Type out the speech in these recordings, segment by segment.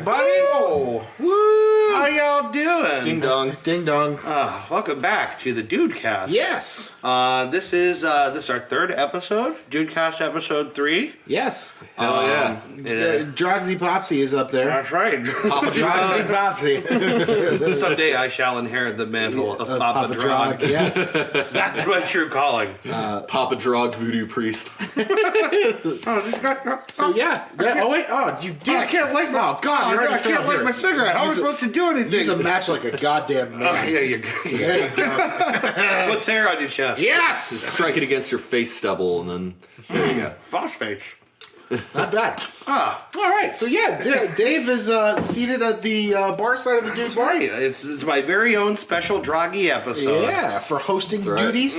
everybody. Oh. Woo. How y'all doing? Ding dong. Ding dong. Welcome back to the Dudecast. Yes. This is our third episode. Dudecast episode 3. Yes. Hell yeah. Drogsy Popsy is up there. That's right. Papa Drogsy Popsy. Someday I shall inherit the mantle of Papa Drog. Yes. That's my true calling. Papa Drog voodoo priest. So yeah. Oh wait. Oh, you did. I can't light my. Oh God! I can't light my cigarette. How am I supposed to do anything? Use a match like a goddamn man. Oh, yeah, you go. There you go. Put hair on your chest. Yes. Strike it against your face stubble, and then there you go. Phosphates. Not bad. Ah. All right. So yeah, Dave is seated at the bar side of the Dude's Bar. Right. It's my very own special Droggy episode. Yeah, for hosting That's right. duties.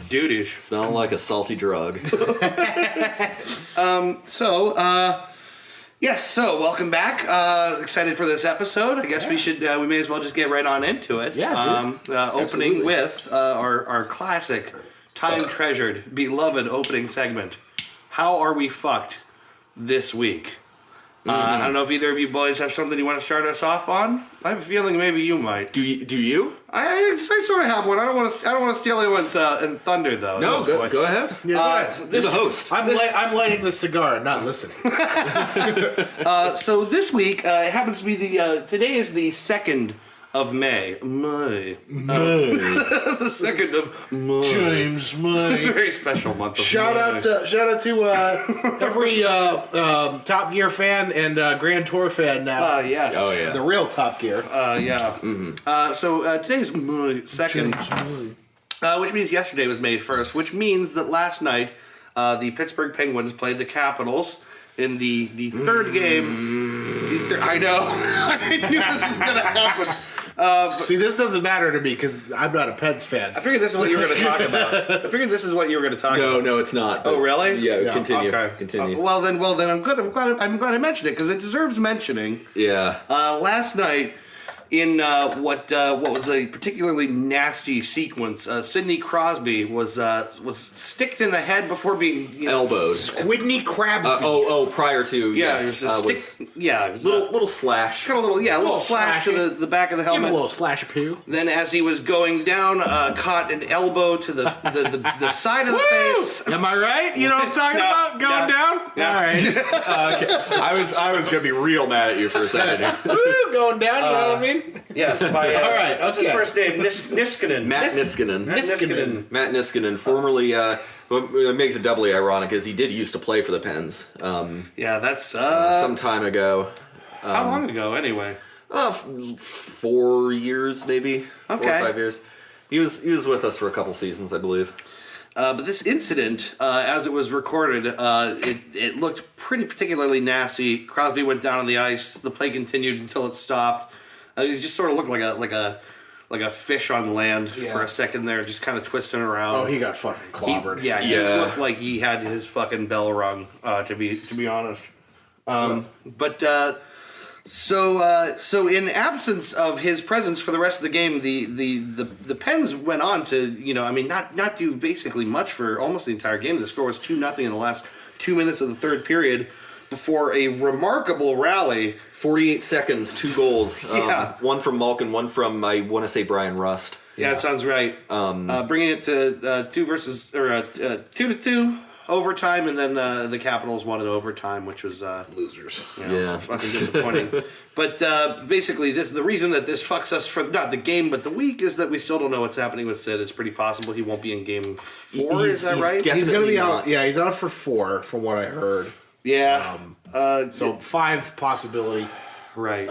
Duties. Smelling like a salty drug. Yes, so welcome back. Excited for this episode. I guess we may as well just get right on into it. Yeah, opening with our classic, time-treasured, beloved opening segment. How are we fucked this week? I don't know if either of you boys have something you want to start us off on. I have a feeling maybe you might. Do you? I sort of have one. I don't want to steal anyone's thunder though. No, go ahead. Yeah, You're the host. I'm lighting the cigar, not listening. So this week it happens to be today is the 2nd of May. May. The 2nd of May. James May. Very special month of Shout out to every Top Gear fan and Grand Tour fan now. Yes. Oh yeah. The real Top Gear. Yeah. So today's May 2nd, which means yesterday was May 1st, which means that last night the Pittsburgh Penguins played the Capitals in the third game. I know. I knew this was going to happen. See, this doesn't matter to me because I'm not a Pens fan. I figured this is what you were going to talk about. No, it's not. Oh, really? Yeah. Continue. Okay. Continue. Well, then, I'm glad I mentioned it because it deserves mentioning. Yeah. Last night, in what was a particularly nasty sequence, Sidney Crosby was sticked in the head before being elbowed. Squidney Crabs. Prior to yes. It was little slash. Kind of little slash to the back of the Give him helmet. a little slash of poo. Then, as he was going down, caught an elbow to the side of the face. Am I right? You know what I'm talking about? Going down? Yeah. All right. Okay. I was gonna be real mad at you for a second here. Woo, going down, you know what I mean? Yes, by all right. What's his first name? Niskanen. Matt Niskanen. Matt Niskanen, formerly. What makes it doubly ironic is he did used to play for the Pens. Yeah, that's some time ago. How long ago, anyway? 4 years, maybe. Okay. 4 or 5 years. He was with us for a couple seasons, I believe. But this incident, as it was recorded, it looked pretty particularly nasty. Crosby went down on the ice. The play continued until it stopped. He just sort of looked like a fish on land for a second there, just kind of twisting around. Oh, he got fucking clobbered. He looked like he had his fucking bell rung. To be honest. So in absence of his presence for the rest of the game, the Pens went on to not do basically much for almost the entire game. The score was 2-0 in the last 2 minutes of the third period before a remarkable rally. 48 seconds, 2 goals. Yeah. One from Malkin, one from, I want to say, Brian Rust. Yeah, that sounds right. Bringing it to 2-2 overtime, and then the Capitals won it overtime, which was Losers. Fucking disappointing. But basically, the reason that this fucks us for not the game but the week is that we still don't know what's happening with Sid. It's pretty possible he won't be in Game 4. Is that right? He's going to be out. Yeah, he's out for 4, from what I heard. Yeah. So 5 possibility. Right.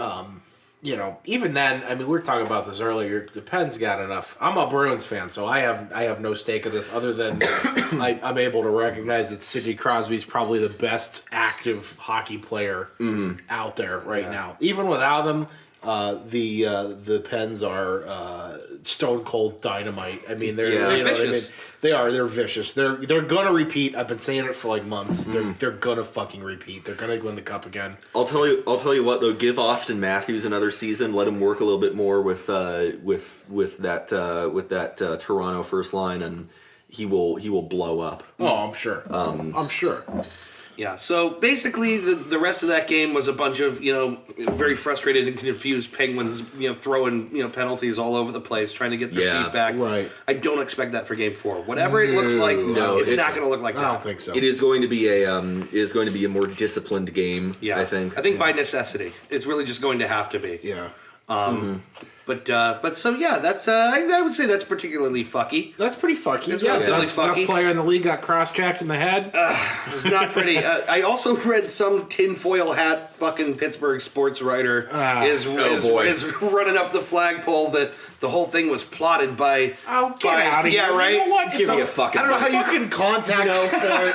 Even then, I mean, we were talking about this earlier. The Pens got enough. I'm a Bruins fan, so I have no stake of this other than I'm able to recognize that Sidney Crosby's probably the best active hockey player out there right now. Even without them, the Pens are stone cold dynamite. I mean, they're vicious. They're vicious. They're gonna repeat. I've been saying it for like months. They're gonna fucking repeat. They're gonna win the cup again. I'll tell you what though. Give Austin Matthews another season. Let him work a little bit more with that Toronto first line, and he will blow up. Oh, I'm sure. I'm sure. Yeah, so basically the rest of that game was a bunch of, very frustrated and confused Penguins, throwing, penalties all over the place, trying to get their feet back. Right. I don't expect that for Game 4. Whatever it looks like, it's not going to look like that. I don't think so. It is going to be a more disciplined game, Yeah. I think. by necessity. It's really just going to have to be. Yeah. But so yeah, that's I would say that's particularly fucky. That's pretty fucky. It's relatively best fucky. player in the league got cross-checked in the head. It's not pretty. I also read some tinfoil hat fucking Pittsburgh sports writer is running up the flagpole that the whole thing was plotted by. Oh, get out of here! Yeah, right. You know what? Give me a fucking. I don't know how you fucking contact sport.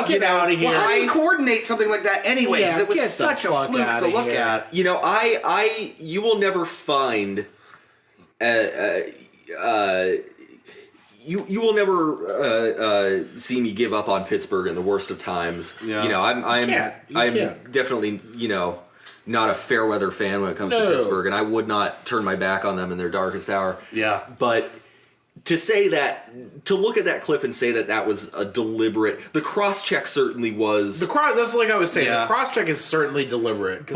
Get out of here! Well, how do you coordinate something like that anyway? Because it was such a fluke to look at. You will never find. You will never see me give up on Pittsburgh in the worst of times. Yeah. I'm definitely not a fair weather fan when it comes to Pittsburgh, and I would not turn my back on them in their darkest hour. Yeah, but to look at that clip and say that was a deliberate. The cross check certainly was. That's like I was saying. Yeah. The cross check is certainly deliberate,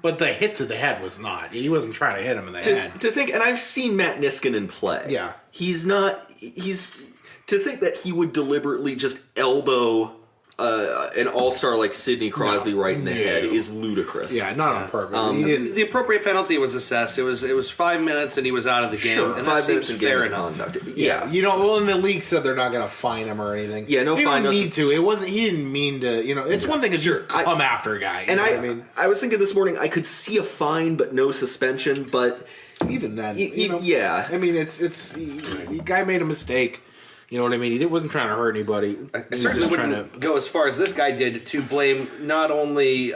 but the hit to the head was not. He wasn't trying to hit him in the head. To think, and I've seen Matt Niskanen play. Yeah. To think that he would deliberately just elbow an all-star like Sidney Crosby right in the head is ludicrous. Yeah, not on purpose. the appropriate penalty was assessed. It was 5 minutes and he was out of the game. Sure, and 5 minutes seems in game fair enough. misconduct. Yeah, and the league said they're not going to fine him or anything. Yeah, no fine. He didn't need to. It wasn't. He didn't mean to. It's one thing if you come after a guy. I was thinking this morning I could see a fine but no suspension. But even then, yeah. I mean, the guy made a mistake. You know what I mean? He wasn't trying to hurt anybody. I certainly wouldn't go as far as this guy did to blame not only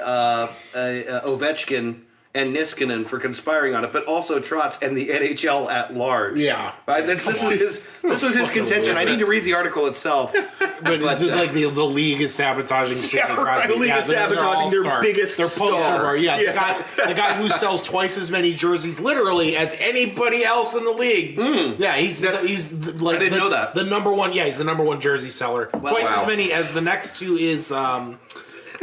Ovechkin and Niskanen for conspiring on it, but also Trotz and the NHL at large. Yeah. Right? This was his contention. I need to read the article itself. But it's just like the league is sabotaging Sidney Crosby. The league is sabotaging their biggest poster star. Yeah, the guy who sells twice as many jerseys literally as anybody else in the league. Yeah, he's like I didn't know that. The number one. Yeah, he's the number one jersey seller. Twice as many as the next two is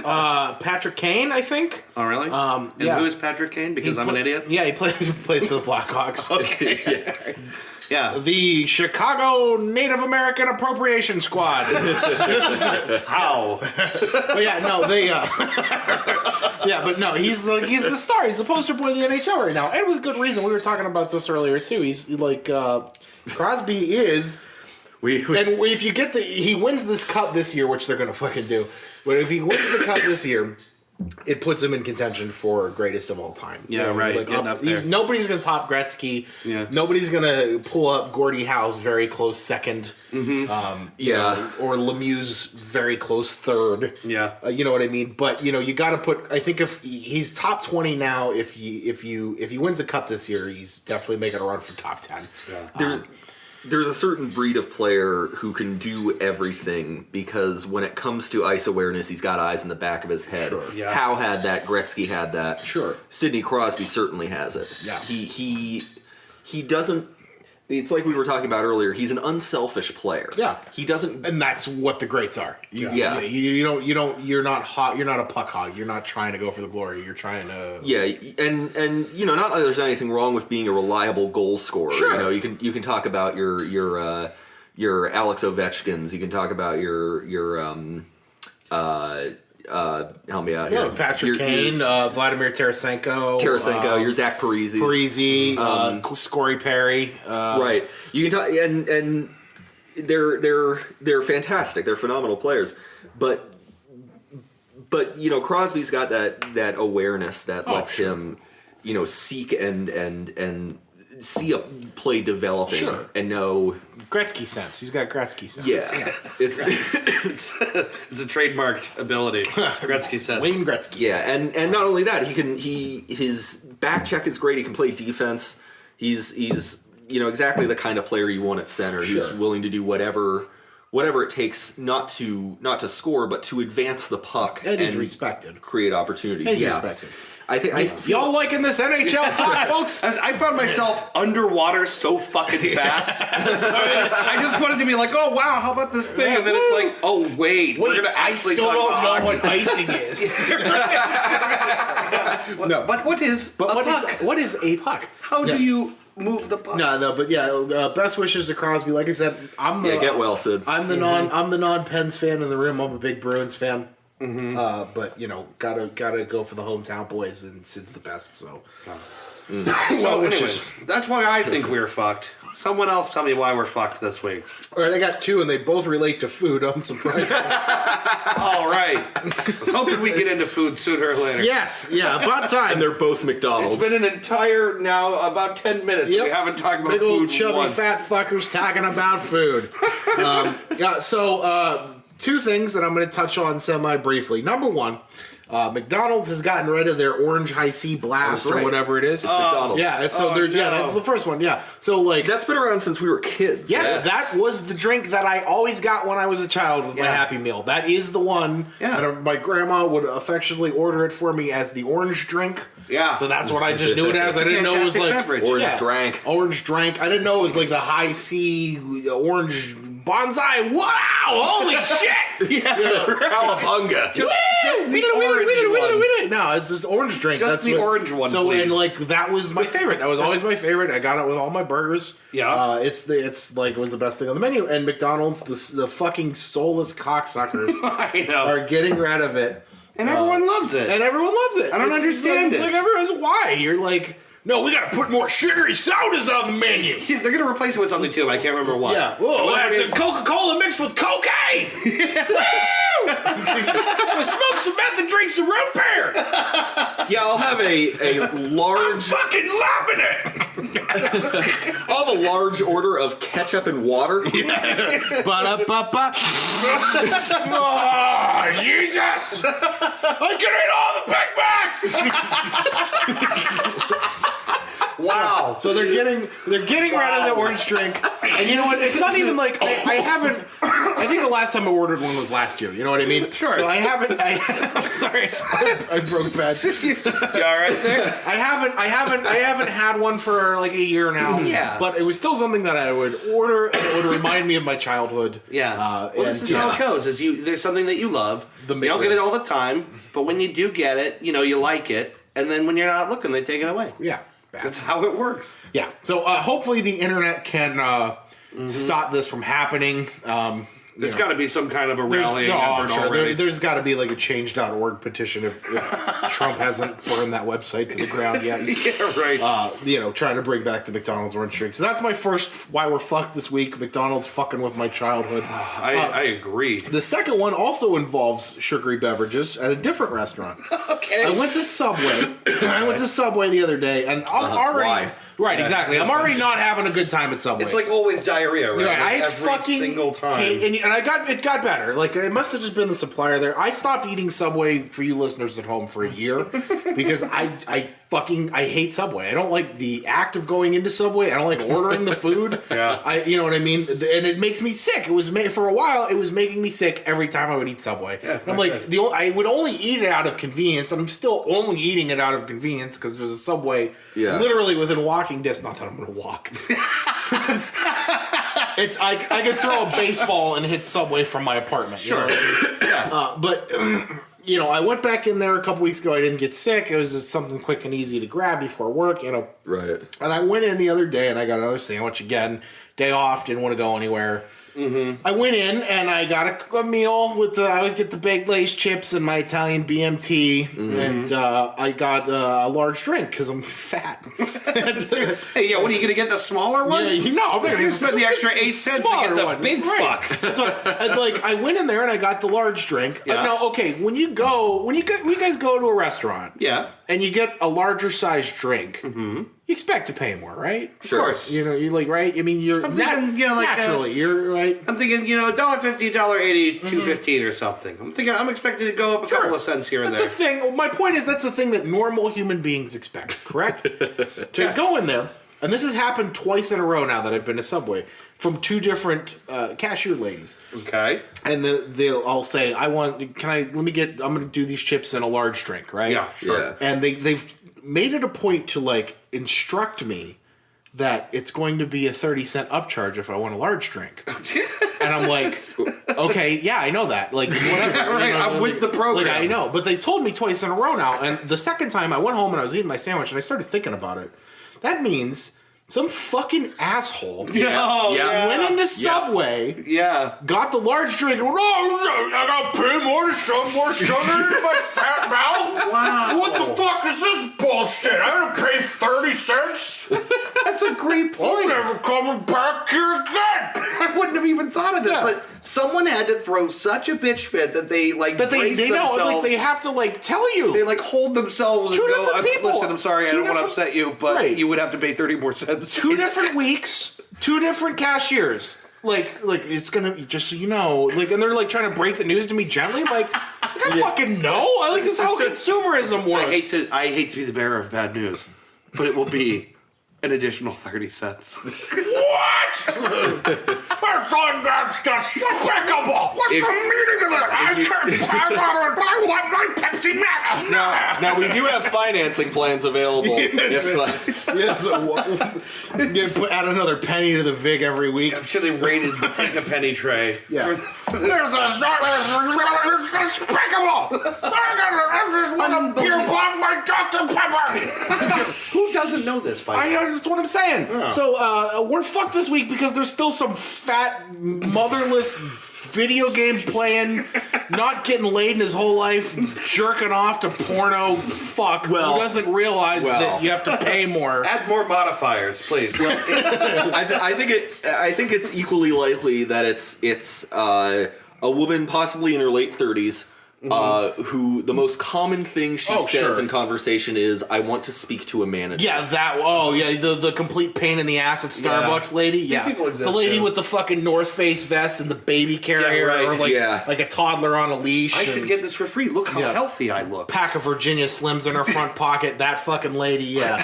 Patrick Kane, I think. Oh, really? And who is Patrick Kane? Because I'm an idiot? Yeah, he plays for the Blackhawks. Okay. Yeah. The Chicago Native American Appropriation Squad. How? But yeah, no, but no, he's the star. He's the poster boy of the NHL right now, and with good reason. We were talking about this earlier too. He's like Crosby is. And if you get he wins this cup this year, which they're going to fucking do. But if he wins the cup this year, it puts him in contention for greatest of all time. Yeah, right. Like, up there. Nobody's going to top Gretzky. Yeah. Nobody's going to pull up Gordie Howe's very close second. Mm-hmm. Or Lemieux's very close third. Yeah. You know what I mean? But you got to put. I think if he's top 20 now, if he wins the cup this year, he's definitely making a run for top 10. Yeah. There's a certain breed of player who can do everything because when it comes to ice awareness, he's got eyes in the back of his head. Sure. Yeah. Howe had that. Gretzky had that. Sure. Sidney Crosby certainly has it. Yeah. He doesn't. It's like we were talking about earlier. He's an unselfish player. Yeah. He doesn't. And that's what the greats are. Yeah. You're not hot. You're not a puck hog. You're not trying to go for the glory. You're trying to. Yeah, and not that there's anything wrong with being a reliable goal scorer. Sure. You can talk about your Alex Ovechkins. You can talk about your help me out here. Patrick Kane, Vladimir Tarasenko, your Zach Parise, Corey Perry. Right. You can talk, and they're fantastic. They're phenomenal players, but Crosby's got that awareness that lets him seek and see a play developing and know Gretzky sense. He's got Gretzky sense. Yeah. It's a trademarked ability. Gretzky sense. Wayne Gretzky. Yeah, and not only that, his back check is great. He can play defense. He's exactly the kind of player you want at center. Sure. Who's willing to do whatever it takes not to score, but to advance the puck And he's respected. create opportunities. He's respected. Y'all liking this NHL talk, folks? I found myself underwater so fucking fast. I just wanted to be like, oh wow, how about this thing? And then it's like, oh wait, we're gonna I actually still talk don't know about what hockey. icing is. No, but what is What is a puck? How do you move the puck? No, but yeah, best wishes to Crosby. Like I said, get well, Sid. I'm the non-Pens fan in the room. I'm a big Bruins fan. But gotta go for the hometown boys, and Sid's the best. So, Well, anyways, that's why I think we're fucked. Someone else tell me why we're fucked this week. All right, I got two, and they both relate to food. Unsurprisingly. All right. I was hoping we get into food sooner or later. Yes, yeah, about time. And they're both McDonald's. It's been an entire about 10 minutes. Yep. We haven't talked about Big food old chubby once. fat fuckers talking about food. Two things that I'm going to touch on semi-briefly. Number one, McDonald's has gotten rid of their orange high C blast That's or right. whatever it is. It's McDonald's. Yeah, that's the first one. Yeah, so like That's been around since we were kids. yes, that was the drink that I always got when I was a child with my Happy Meal. That is the one. Yeah. And my grandma would affectionately order it for me as the orange drink. Yeah. So that's what I just knew it as. I didn't know it was Fantastic like beverage. Orange drank. Orange drank. I didn't know it was like the high C orange bonsai. Wow! Holy shit! Cowabunga. Just the orange one. No, it's just orange drink. Just the orange one, So please. and like that was my favorite. That was always my favorite. I got it with all my burgers. Yeah. It's like it was the best thing on the menu. And McDonald's, the fucking soulless cocksuckers I know. are getting rid of it. And everyone loves it. And everyone loves it. I don't understand it's it. like everyone's why you're like. No, we gotta put more sugary sodas on the menu. They're going to replace it with something too, but I can't remember what. Yeah. Whoa, that's a Coca-Cola mixed with cocaine. Woo! We'll smoke some meth and drink some root beer. Yeah, I'll have a large. Fucking loving it. I'll have a large order of ketchup and water. Ba-da-ba-ba. Oh, Jesus! I can eat all the Big Macs. Wow. So they're getting rid of the orange drink, and you know what? It's not even like I haven't. I think the last time I ordered one was last year. You know what I mean? Sure. So I haven't. I'm sorry, I broke bad. You all right there? I haven't had one for like a year now. Yeah. But it was still something that I would order, and it would remind me of my childhood. Yeah. Well, this is how it goes. There's something that you love. The You don't get it all the time, but when you do get it, you like it, and then when you're not looking, they take it away. Yeah. That's how it works. Yeah. So hopefully the internet can stop this from happening. There's got to be some kind of a rallying I'm effort sure. already. There's got to be like a change.org petition if Trump hasn't burned that website to the ground yet. Yeah, right. Trying to bring back the McDonald's orange drink. So that's my first why we're fucked this week. McDonald's fucking with my childhood. I agree. The second one also involves sugary beverages at a different restaurant. Okay. I went to Subway. The other day, and I'm already why? right. Exactly. I'm already not having a good time at Subway. It's like always diarrhea, right? Right, I Every fucking single time. hate, and it got better. Like it must have just been the supplier there. I stopped eating Subway for you listeners at home for a year because I hate Subway. I don't like the act of going into Subway. I don't like ordering the food. Yeah. You know what I mean? And it makes me sick. It was for a while. It was making me sick every time I would eat Subway. Yeah, I'm like I would only eat it out of convenience, and I'm still only eating it out of convenience because there's a Subway literally within walking distance. Not that I'm going to walk. It's I could throw a baseball and hit Subway from my apartment. Sure. You know what I mean? But I went back in there a couple weeks ago. I didn't get sick. It was just something quick and easy to grab before work. Right. And I went in the other day and I got another sandwich again. Day off. Didn't want to go anywhere. Mm-hmm. I went in and I got a meal with I always get the baked Lay's chips and my Italian BMT, and I got a large drink because I'm fat. Hey, what are you gonna get, the smaller one? Yeah, You're gonna spend the extra 8 cents to get the big fuck. So I went in there and I got the large drink. Yeah. Now, okay, when you guys go to a restaurant, and you get a larger sized drink, you expect to pay more, right? Sure. Of course. You're like, right? I mean, you're I'm thinking, naturally, you're right. I'm thinking, $1.50, $1.80, $2.15 or something. I'm expecting to go up a couple of cents here and That's there. a thing. My point is that's a thing that normal human beings expect, correct? To go in there, and this has happened twice in a row now that I've been to Subway, from 2 different cashier ladies. Okay. And I'll say, I'm going to do these chips in a large drink, right? Yeah, sure. Yeah. And they've made it a point to, like, instruct me that it's going to be a 30-cent upcharge if I want a large drink. And I'm like, okay, yeah, I know that. Like, whatever. Yeah, right, I'm with the program. Like, I know. But they've told me twice in a row now. And the second time I went home and I was eating my sandwich and I started thinking about it. That means some fucking asshole went into Subway, got the large drink, and went, I got to pay more to shove more sugar into my fat mouth? Wow. What the fuck is this bullshit? I'm going to pay 30 cents? That's a great point. I'm never coming back here again. I wouldn't have even thought of this, but someone had to throw such a bitch fit that they brace themselves. Know, like, they have to, like, tell you. They, like, hold themselves Two and go, different people. Listen, I'm sorry, I don't want to upset you, but you would have to pay 30 more cents. 2 different weeks, 2 different cashiers. Like it's gonna be, just so you know, like, and they're like trying to break the news to me gently. Like, I fucking know. This is how consumerism works. I hate to be the bearer of bad news, but it will be an additional 30 cents. What? That's despicable. What's the meaning of that? I want my Pepsi Max now we do have financing plans available. Add another penny to the VIG every week. I'm sure they rated the take a penny tray. Yeah. This is despicable. I just want to beer bomb my Dr. Pepper. Who doesn't know this by now? That's what I'm saying. Yeah. So we're fucked this week because there's still some fat, motherless, video game playing, not getting laid in his whole life, jerking off to porno fuck who doesn't realize that you have to pay more. Add more modifiers, please. I think it's equally likely that it's a woman possibly in her late 30s. Who the most common thing she says in conversation is, "I want to speak to a manager." Yeah, the complete pain in the ass at Starbucks lady. Yeah, people exist, the lady with the fucking North Face vest and the baby carrier, or like a toddler on a leash. I should get this for free. Look how healthy I look. Pack of Virginia Slims in her front pocket. That fucking lady. Yeah.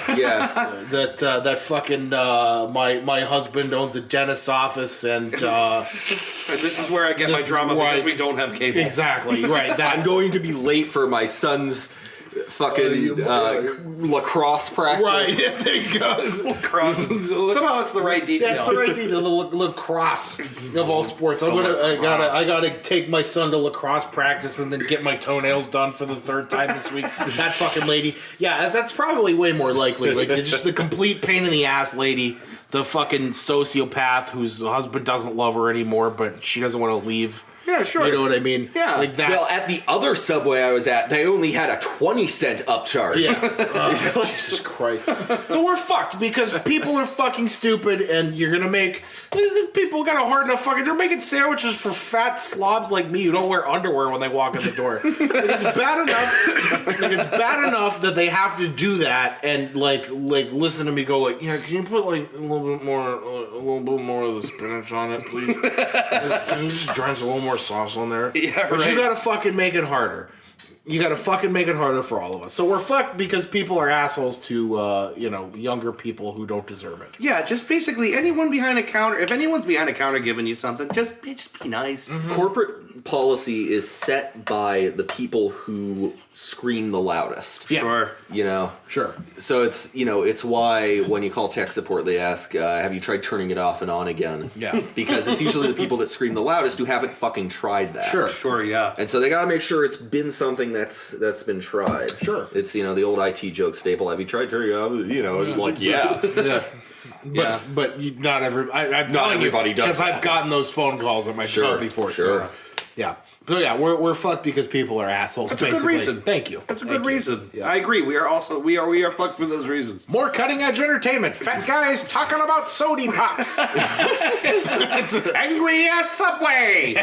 That fucking my husband owns a dentist's office, and this is where I get my drama because we don't have cable. Exactly right. I'm going to be late for my son's fucking lacrosse practice. Right, yeah, there you go. Lacrosse. Somehow it's the right detail. That's the right detail. The lacrosse of all sports. I gotta take my son to lacrosse practice and then get my toenails done for the 3rd time this week. That fucking lady. Yeah, that's probably way more likely. Like, just the complete pain in the ass lady. The fucking sociopath whose husband doesn't love her anymore, but she doesn't want to leave. Yeah, sure. You know what I mean? Yeah. Like that. Well, at the other Subway I was at, they only had a 20-cent upcharge. Yeah. Jesus Christ. So we're fucked because people are fucking stupid, and you're gonna make people got a hard enough fucking. They're making sandwiches for fat slobs like me who don't wear underwear when they walk in the door. It's bad enough. It's bad enough that they have to do that and like listen to me go like, yeah, can you put like a little bit more of the spinach on it, please? Can you just drench a little more sauce on there? Yeah, but right. you gotta fucking make it harder. You gotta fucking make it harder for all of us. So we're fucked because people are assholes to younger people who don't deserve it. Yeah, just basically anyone behind a counter. If anyone's behind a counter giving you something, just be nice. Mm-hmm. Corporate policy is set by the people who scream the loudest. Yeah. Sure. You know? Sure. So it's why when you call tech support, they ask, have you tried turning it off and on again? Yeah. Because it's usually the people that scream the loudest who haven't fucking tried that. Sure, yeah. And so they gotta make sure it's been something that's been tried. Sure. It's, the old IT joke staple. Have you tried turning it off? Like, yeah. Yeah. But not every. I'm telling everybody you, does because I've gotten those phone calls at my job before. Sure. So, yeah. So yeah, we're fucked because people are assholes. That's a basically. good reason. Thank you. That's a good reason. Yeah. I agree. We are fucked for those reasons. More cutting edge entertainment. Fat guys talking about sody pops. Angry at Subway.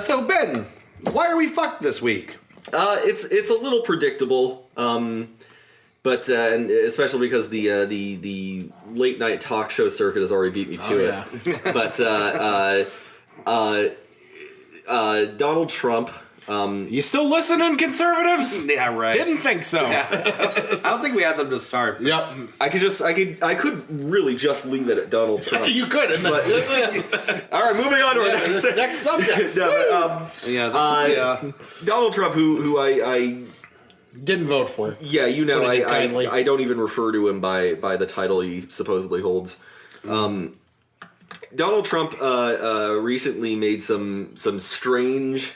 So Ben, why are we fucked this week? It's a little predictable, but and especially because the late night talk show circuit has already beat me to it. But Donald Trump You still listening, conservatives? Yeah, right. Didn't think so. Yeah. I don't think we had them to start. Yep. I could really just leave it at Donald Trump. You could. And All right, moving on to our next subject. Donald Trump, who I didn't vote for. Yeah, Putting it kindly. I don't even refer to him by the title he supposedly holds. Donald Trump recently made some strange,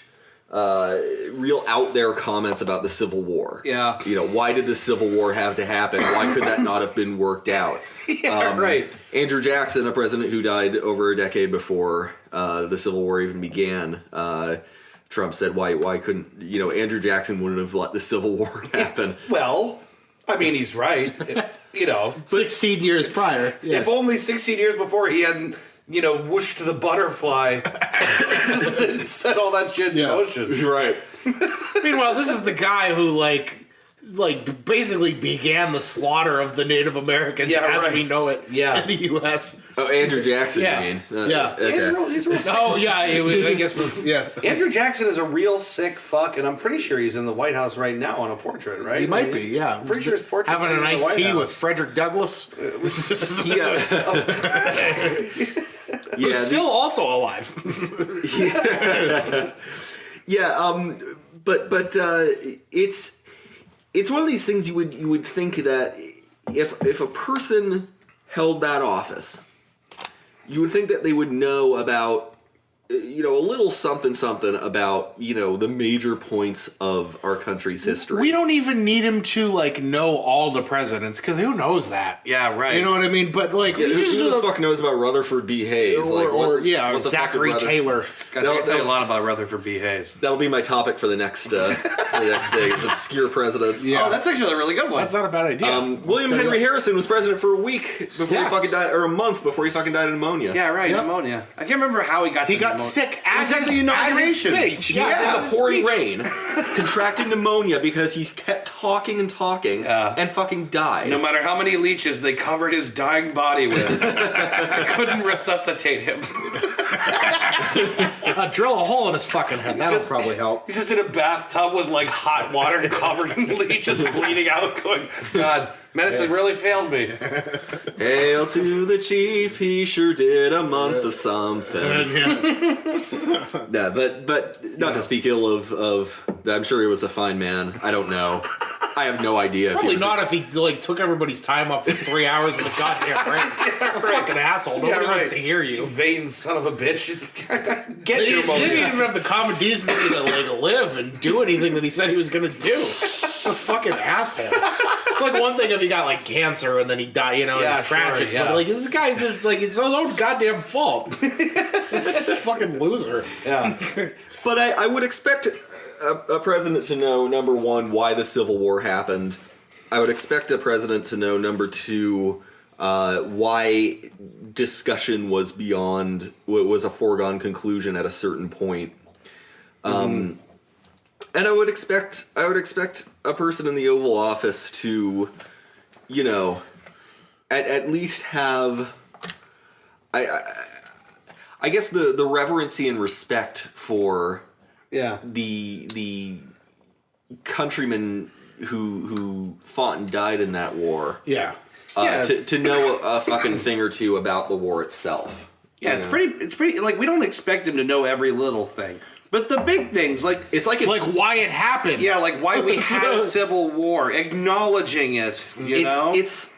real out there comments about the Civil War. Yeah. Why did the Civil War have to happen? Why could that not have been worked out? Right. Andrew Jackson, a president who died over a decade before the Civil War even began, Trump said, why couldn't, Andrew Jackson wouldn't have let the Civil War happen. Well, I mean, he's right. 16 years prior. Yes. If only 16 years before he hadn't, whooshed the butterfly and set all that shit in motion. Right. Meanwhile, this is the guy who, basically began the slaughter of the Native Americans as we know it in the U.S. Oh, Andrew Jackson, you mean? Okay. He's real sick. Oh, yeah, I guess that's, Andrew Jackson is a real sick fuck, and I'm pretty sure he's in the White House right now on a portrait, right? He might be, yeah. I'm pretty sure his portrait's having in an the iced White tea House. with Frederick Douglass. Who's still also alive. But it's one of these things you would think that if a person held that office, you would think that they would know about a little something about the major points of our country's history. We don't even need him to know all the presidents, because who knows that? Yeah, right. You know what I mean? But who the fuck knows about Rutherford B. Hayes? What the Zachary Taylor. Guys, I can tell you a lot about Rutherford B. Hayes. That'll be my topic for the next thing. It's obscure presidents. Yeah. Oh, that's actually a really good one. That's not a bad idea. William Henry Harrison was president for a week before he fucking died, or a month before he fucking died of pneumonia. Yeah, right. Yep. Pneumonia. I can't remember how he got. He got sick at his inauguration. speech. He was in the pouring rain, contracted pneumonia because he kept talking and talking, and fucking died. No matter how many leeches they covered his dying body with, I couldn't resuscitate him. Drill a hole in his fucking head. That'll probably help. He's just in a bathtub with hot water covered in leeches bleeding out, going, God, medicine really failed me. Hail to the chief, he sure did a month of something. No, but not to speak ill of I'm sure he was a fine man. I don't know. I have no idea. Probably if he took everybody's time up for 3 hours in the goddamn rain. A fucking asshole. Nobody wants to hear you. Vain son of a bitch. Get They your didn't even have the common decency to live and do anything that he said he was going to do. A fucking asshole. It's one thing if he got cancer and then he died, it's tragic. Yeah. But this guy just it's his own goddamn fault. Fucking loser. Yeah. But I would expect a president to know, number one, why the Civil War happened. I would expect a president to know, number two, why discussion was a foregone conclusion at a certain point. And I would expect a person in the Oval Office to, at least have, I guess the reverency and respect for the countrymen who fought and died in that war. Yeah. To know a fucking thing or two about the war itself. Yeah, it's pretty we don't expect him to know every little thing. But the big things, it's why it happened. Yeah, why we had a civil war, acknowledging it, It's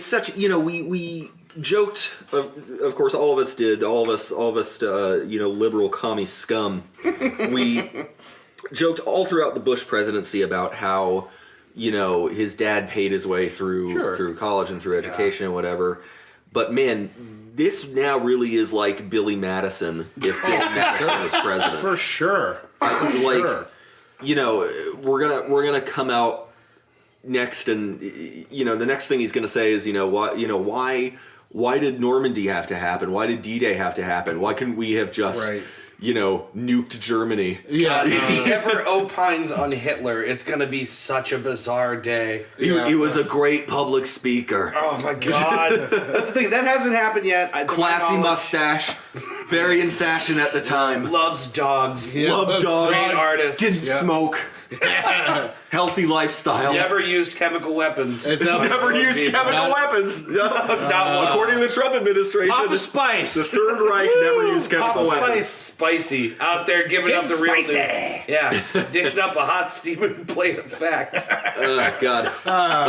such, we joked, of course all of us did, all of us liberal commie scum. We joked all throughout the Bush presidency about how, his dad paid his way through college and through education and whatever. But man, this now really is like Billy Madison if Billy Madison was president. For sure. We're gonna come out next, and the next thing he's gonna say is why did Normandy have to happen? Why did D-Day have to happen? Why couldn't we have just nuked Germany? Yeah, if he ever opines on Hitler, it's gonna be such a bizarre day. He was a great public speaker. Oh my God, that's the thing that hasn't happened yet. Classy mustache, Very in fashion at the time. Loves dogs. Loved dogs. Great artist. Didn't smoke. Healthy lifestyle. Never used chemical weapons. Never used chemical weapons. Not one. According to the Trump administration, Papa Spice. the Third Reich never used chemical Papa weapons. Spicy. Out there giving up the real news. Yeah. Dishing up a hot steaming plate of facts. Oh, God.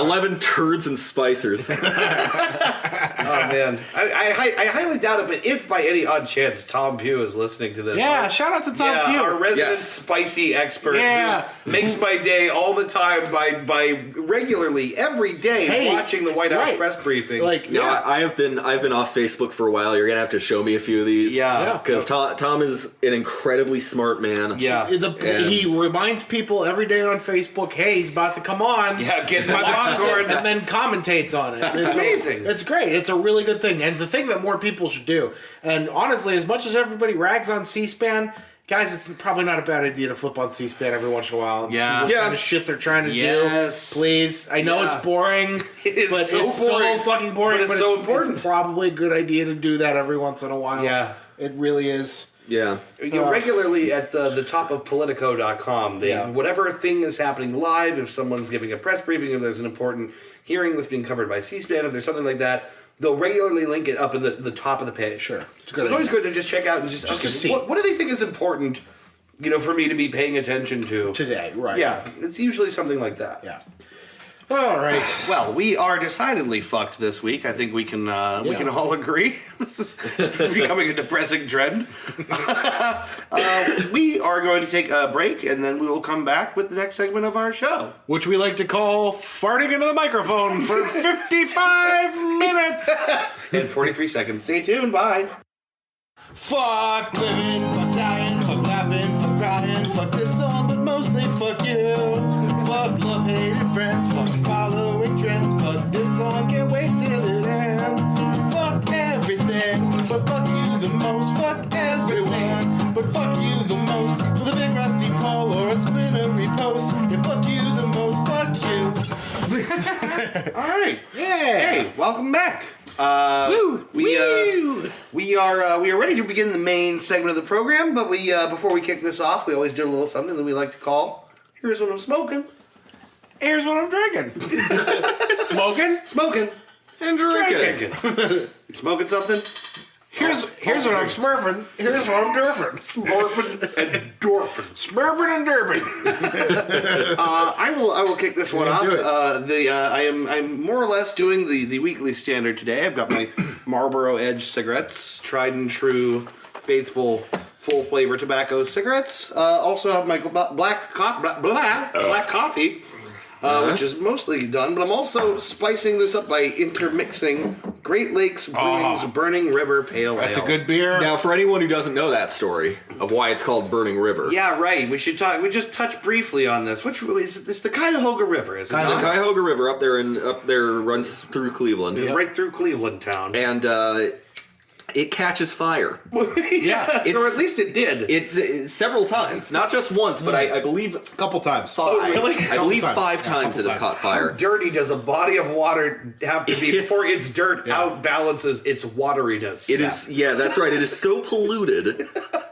11 turds and spicers. Oh, man. I highly doubt it, but if by any odd chance Tom Pugh is listening to this. Yeah, shout out to Tom Pugh. Our resident Yes. spicy expert. Yeah. Who makes my day all the time by regularly, every day, watching the White House press briefing. No, I've been off Facebook for a while. You're gonna have to show me a few of these. Yeah. Because Tom is an incredibly smart man. Yeah. He reminds people every day on Facebook, hey, he's about to come on. Yeah, get my Watches it popcorn. and then commentates on it. It's amazing. It's great. It's a really good thing. And the thing that more people should do. And honestly, as much as everybody rags on C-SPAN, guys, it's probably not a bad idea to flip on C-SPAN every once in a while and see what kind of shit they're trying to do. Please. I know it's boring, It's so fucking boring, but it's so important. It's probably a good idea to do that every once in a while. Yeah. It really is. Yeah. Regularly at the top of Politico.com, whatever thing is happening live, if someone's giving a press briefing, if there's an important hearing that's being covered by C-SPAN, if there's something like that, they'll regularly link it up in the top of the page. Sure. So it's always good to just check out and just to see. What do they think is important, for me to be paying attention to Today, right. Yeah, it's usually something like that. Yeah. All right. Well, we are decidedly fucked this week. I think we can all agree. This is becoming a depressing trend. We are going to take a break, and then we will come back with the next segment of our show, Which we like to call farting into the microphone for 55 minutes. in 43 seconds. Stay tuned. Bye. Fuck living, fuck dying, fuck laughing, fuck crying, fuck this song, but mostly fuck you. Fuck love, hated friends, fuck following trends, fuck this song, can't wait till it ends. Fuck everything, but fuck you the most. Fuck everyone, but fuck you the most. With a big rusty call or a splintery post, yeah, fuck you the most. Fuck you. All right. Yeah. Hey, welcome back. Woo. We are ready to begin the main segment of the program, but before we kick this off, we always do a little something that we like to call "Here's What I'm Smoking." Here's what I'm drinking. Smoking And drinking. You smoking something? Here's what I'm smurfing. Here's what I'm durfing. Smurfing and endorphin. Smurfing and durfing. I will kick this one off. do it. I'm more or less doing the weekly standard today. I've got my Marlboro Edge cigarettes, tried and true, faithful, full flavor tobacco cigarettes. Also have my black coffee. Which is mostly done, but I'm also spicing this up by intermixing Great Lakes Brewing's Burning River Pale Ale. That's a good beer. Now, for anyone who doesn't know that story of why it's called Burning River. Yeah, right. We should talk. We just touch briefly on this. Which is it? It's the Cuyahoga River, is it The not? Cuyahoga River up there runs through Cleveland. Right through Cleveland town. And it catches fire. Yeah. or at least it did. It's several times. Not just once, but I believe A couple times. five. Oh, really? I believe Couple times. 5 times it has caught fire. How dirty does a body of water have to be before its dirt outbalances its wateriness? It is, that's right. It is so polluted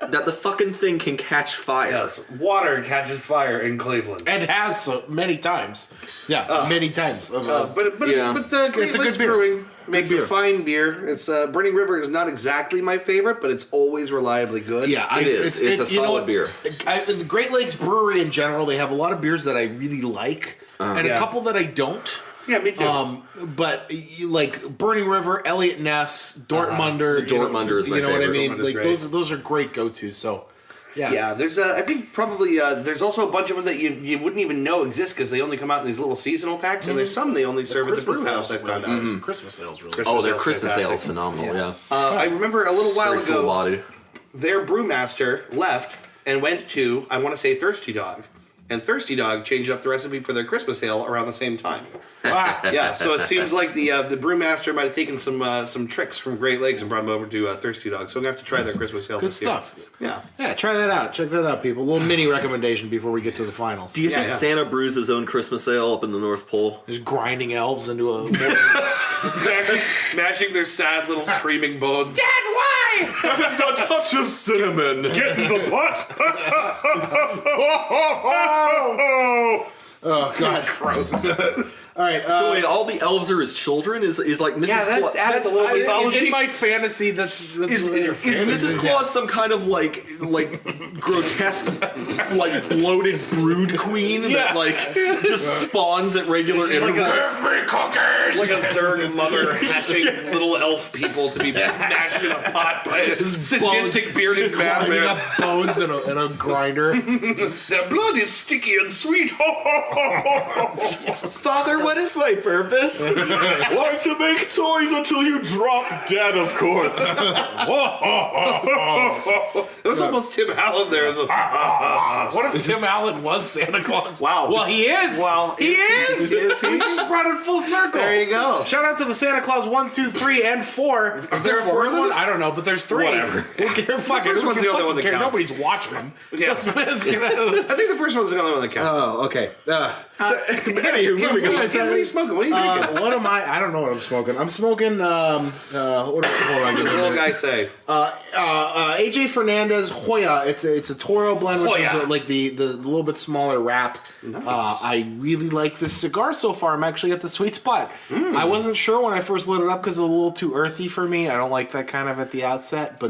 that the fucking thing can catch fire. Yes, water catches fire in Cleveland. And has so many times. Yeah, many times. But Great It's a Lakes good beer. Brewing makes beer. a fine beer. It's Burning River is not exactly my favorite, but it's always reliably good. Yeah, It is. It's a solid beer. The Great Lakes Brewery in general, they have a lot of beers that I really like, and a couple that I don't. Yeah, me too. But like Burning River, Elliot Ness, Dortmunder. The Dortmunder is my You know what I favorite. mean? Dortmunder's Like great. those are great go-tos. So Yeah, there's I think probably there's also a bunch of them that you wouldn't even know exist because they only come out in these little seasonal packs, and there's some they only serve at the brew house. I found out. Christmas sales really. Christmas Oh, their sale's Christmas ale is fantastic. phenomenal, yeah. I remember a little while Very ago, full-bodied. their brewmaster left and went to, I want to say, Thirsty Dog. And Thirsty Dog changed up the recipe for their Christmas ale around the same time. Wow. Yeah, so it seems like the brewmaster might have taken some tricks from Great Lakes and brought them over to Thirsty Dog. So I'm going to have to try their Christmas ale Good this stuff. year. Yeah. Yeah, try that out. Check that out, people. A little mini recommendation before we get to the finals. Do you think Santa brews his own Christmas ale up in the North Pole? Just grinding elves into a Mashing their sad little screaming bones. Dad, why? A touch of cinnamon. Get in the pot. Oh God, gross. All right. So wait, all the elves are his children? Is like Mrs. Claus? That's a little Is mythology. in my fantasy. That's Is Mrs. Claus some kind of like grotesque like bloated brood queen that like just spawns at regular intervals? Every cookies. Like a Zerg mother hatching little elf people to be mashed in a pot by a sadistic bearded Grinding madman. up bones in a grinder. Their blood is sticky and sweet. Father, what is my purpose? Why to make toys until you drop dead, of course. It was almost Tim Allen there. What if Tim Allen was Santa Claus? Wow. Well, he is. Well, he is. is he? We just brought it full circle. There you go. Shout out to the Santa Claus 1, 2, 3, and 4. Is there a fourth one? I don't know, but there's 3. Whatever. Who cares? Fuck it. first Who one's the only one that cares? counts. Nobody's watching them. Yeah. Let's get out of I think the first one's the only one that counts. Oh, okay. Anywho, moving on. What are you smoking? What are you drinking? What am I don't know what I'm smoking. I'm smoking, hold on, What does the little guy say? AJ Fernandez Hoya. It's a Toro blend, which Hoya. is like the little bit smaller wrap. Nice. I really like this cigar so far. I'm actually at the sweet spot. I wasn't sure when I first lit it up because it was a little too earthy for me. I don't like that kind of at the outset, but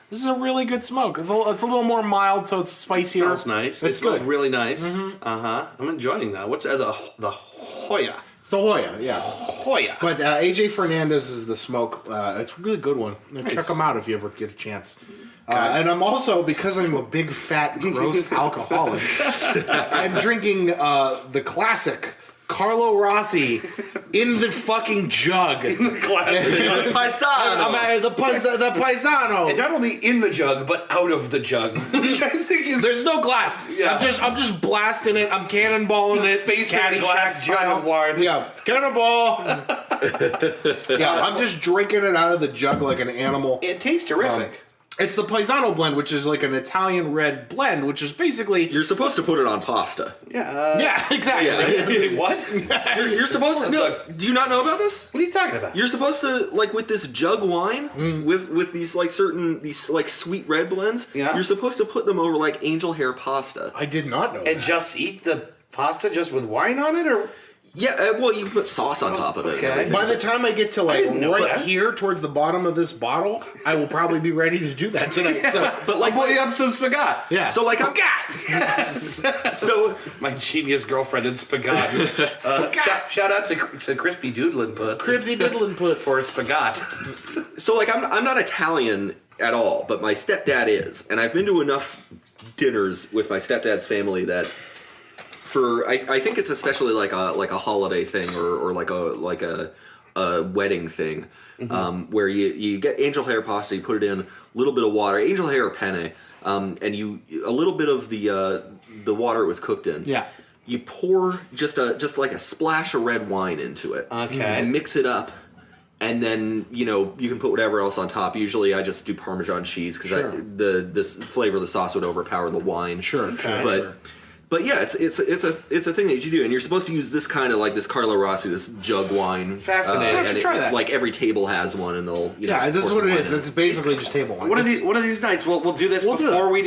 this is a really good smoke. It's a little more mild, so it's spicier. Smells nice. It's It smells good. really nice. I'm enjoying that. What's the Hoya? It's the Hoya, yeah. Hoya. But AJ Fernandez is the smoke. It's a really good one. Check them out if you ever get a chance. And I'm also, because I'm a big, fat, gross alcoholic, I'm drinking the classic Carlo Rossi in the fucking jug. Classic. Paisano. The Paisano. And not only in the jug, but out of the jug. Which I think is There's no glass. Yeah. I'm just blasting it. I'm cannonballing it. facing a Caddyshack glass jug style. of wine. Yeah, cannonball. Yeah, I'm just drinking it out of the jug like an animal. It tastes terrific. It's the Paisano blend, which is like an Italian red blend, which is basically You're supposed to put it on pasta. yeah, exactly. Yeah. What? You're supposed to. No, do you not know about this? What are you talking about? You're supposed to, like, with this jug wine, with these like sweet red blends. Yeah. You're supposed to put them over like angel hair pasta. I did not know And that. just eat the pasta just with wine on it, or Yeah, well, you can put sauce on top of it. okay. And everything. By the time I get to like didn't know right that. here towards the bottom of this bottle, I will probably be ready to do that tonight. So, But like, I'll put you up some spagat. yeah. so like, so My genius girlfriend in spagat. Shout out to Crispy Doodlin' Puts Cribsy Diddlin' Puts. for spagat. So like I'm not Italian at all, but my stepdad is, and I've been to enough dinners with my stepdad's family that I think it's especially like a holiday thing or like a wedding thing, where you get angel hair pasta, you put it in a little bit of water, angel hair or penne, and a little bit of the water it was cooked in. Yeah. You pour just like a splash of red wine into it. Okay. Mix it up. And then, you can put whatever else on top. Usually I just do Parmesan cheese because Sure. this flavor of the sauce would overpower the wine. Sure. But yeah, it's a thing that you do, and you're supposed to use this kind of like this Carlo Rossi, this jug wine. Fascinating. I should and try that. Like every table has one, and they'll Yeah, this is pour what some it wine is. in. It's basically just table wine. One of these nights we'll do this We'll do before that. we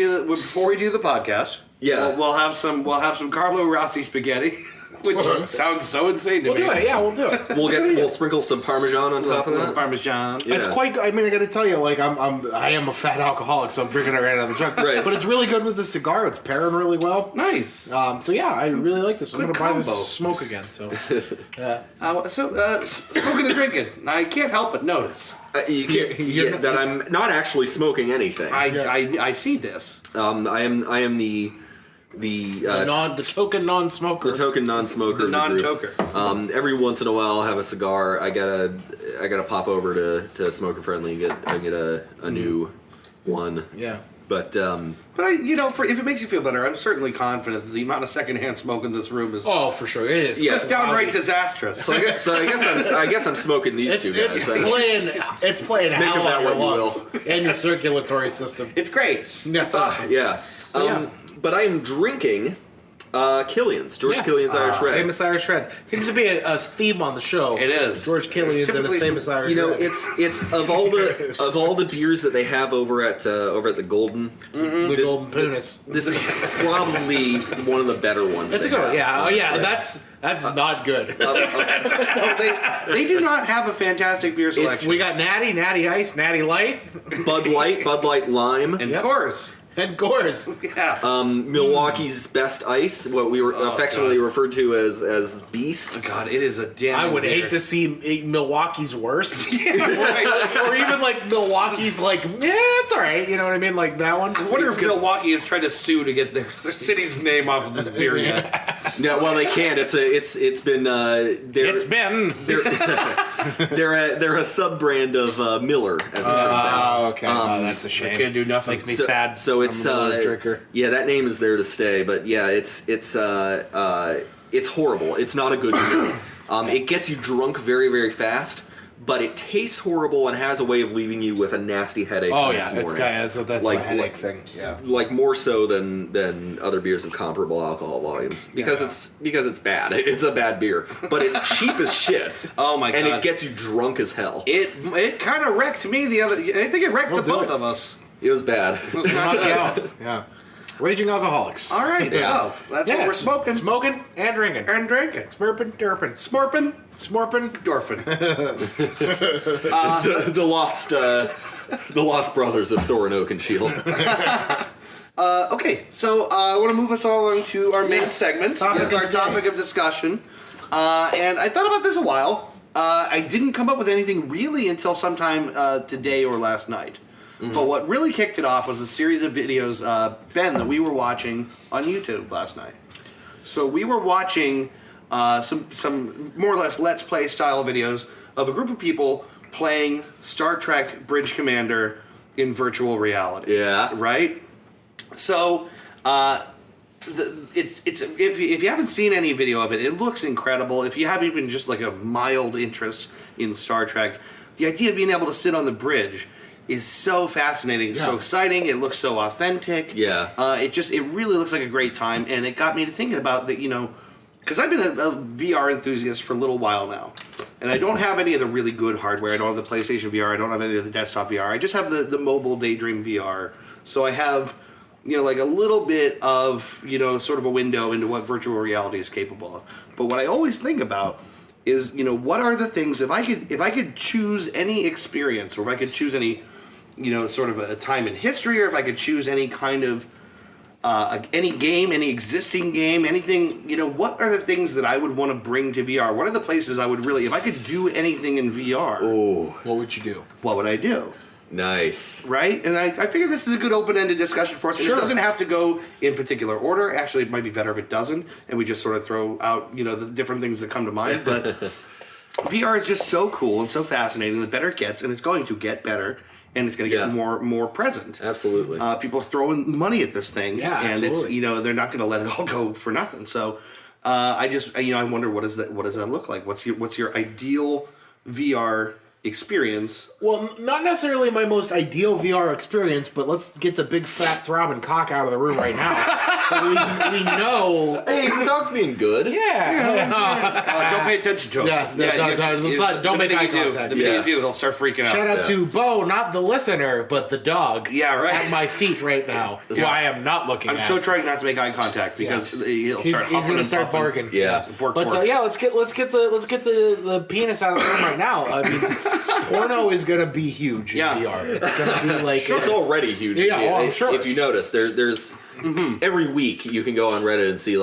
do the podcast. Yeah. we'll have some Carlo Rossi spaghetti, which sounds so insane to We'll me. do it. Yeah, we'll do it. We'll sprinkle some Parmesan on top of that. Parmesan. Yeah. It's quite. I mean, I got to tell you, like I am a fat alcoholic, so I'm drinking it right out of the jug. Right. But it's really good with the cigar. It's pairing really well. Nice. So yeah, I really like this. I'm Good gonna buy this combo. smoke again. So Smoking and drinking. I can't help but notice. You can't, that I'm not actually smoking anything. I see this. I am the the token non-smoker. token non-smoker. The in the group. non-toker. Every once in a while, I'll have a cigar. I gotta pop over to Smoker Friendly and get a new one. Yeah. But But if it makes you feel better, I'm certainly confident that the amount of secondhand smoke in this room is Oh, for sure, it is. Yeah. just downright disastrous. so I guess I'm smoking these two guys. It's playing Make hell of that on your what you lungs and your circulatory system. It's great. That's awesome. Yeah. Yeah. But I am drinking Killian's. George Killian's Irish Red. Famous Irish Red. Seems to be a theme on the show. It is. George Killian's and his famous Irish Red. It's of all the beers that they have over at the Golden. The Golden Punis. This is probably one of the better ones. That's a good one. Yeah. Oh, yeah. That's not good. No, they do not have a fantastic beer selection. We got Natty Ice, Natty Light, Bud Light Lime, and Coors. And Coors. Yeah. Milwaukee's Best Ice, what we were affectionately referred to as Beast. God, it is a damn. I would hate to see Milwaukee's worst. or even like Milwaukee's like, it's all right. You know what I mean? Like that one. I wonder if Milwaukee has tried to sue to get their city's name off of this beer yet. No, well they can't. It's been they're a sub brand of Miller, as it turns out. Oh, okay. That's a shame. Can't do nothing. Makes me sad. So it's that name is there to stay, but yeah, it's horrible. It's not a good beer. It gets you drunk very, very fast, but it tastes horrible and has a way of leaving you with a nasty headache. Oh yeah, that's a headache thing. Yeah, like more so than other beers of comparable alcohol volumes because it's bad. It's a bad beer, but it's cheap as shit. Oh my god, and it gets you drunk as hell. It kind of wrecked me the other. I think it wrecked both of us. It was bad. It was not good. Yeah. Raging alcoholics. All right, so that's what we're smoking. Smoking and drinking. Smurping, derping. Smorping, dorping. The lost brothers of Thorin Oakenshield. Okay, so I want to move us all along to our main segment. It's our topic of discussion. And I thought about this a while. I didn't come up with anything really until sometime today or last night. Mm-hmm. But what really kicked it off was a series of videos, Ben, that we were watching on YouTube last night. So we were watching some more or less Let's Play style videos of a group of people playing Star Trek Bridge Commander in virtual reality. Yeah. Right? So, if you haven't seen any video of it, it looks incredible. If you have even just like a mild interest in Star Trek, the idea of being able to sit on the bridge is so fascinating. It's so exciting. It looks so authentic. Yeah. It really looks like a great time, and it got me to thinking about that, because I've been a VR enthusiast for a little while now, and I don't have any of the really good hardware. I don't have the PlayStation VR. I don't have any of the desktop VR. I just have the mobile Daydream VR. So I have, like a little bit of, sort of a window into what virtual reality is capable of. But what I always think about is, what are the things, if I could choose any experience, or if I could choose any, sort of a time in history, or if I could choose any kind of any game, any existing game, anything, what are the things that I would want to bring to VR? What are the places I would really, if I could do anything in VR, what would you do? What would I do? Nice. Right? And I figure this is a good open-ended discussion for us. And it doesn't have to go in particular order. Actually, it might be better if it doesn't, and we just sort of throw out, the different things that come to mind. But VR is just so cool and so fascinating. The better it gets, and it's going to get better, and it's going to get more present. Absolutely. People are throwing money at this thing, and absolutely. It's they're not going to let it all go for nothing. So I just I wonder what does that look like? What's your ideal VR experience? Well, not necessarily my most ideal VR experience, but let's get the big fat throbbing cock out of the room right now. we know. Hey, the dog's being good. Don't pay attention to him. Don't make eye contact. The minute you do, he'll start freaking out. Shout out to Bo, not the listener, but the dog. Yeah, right. At my feet right now, who I am not looking at. I'm so trying not to make eye contact because he's going to start barking. Yeah. But let's get the penis out of the room right now. I mean, porno is going to be huge in VR. It's going to be like it's already huge. Yeah, I'm sure. If you notice, there's every week you can go on Reddit and see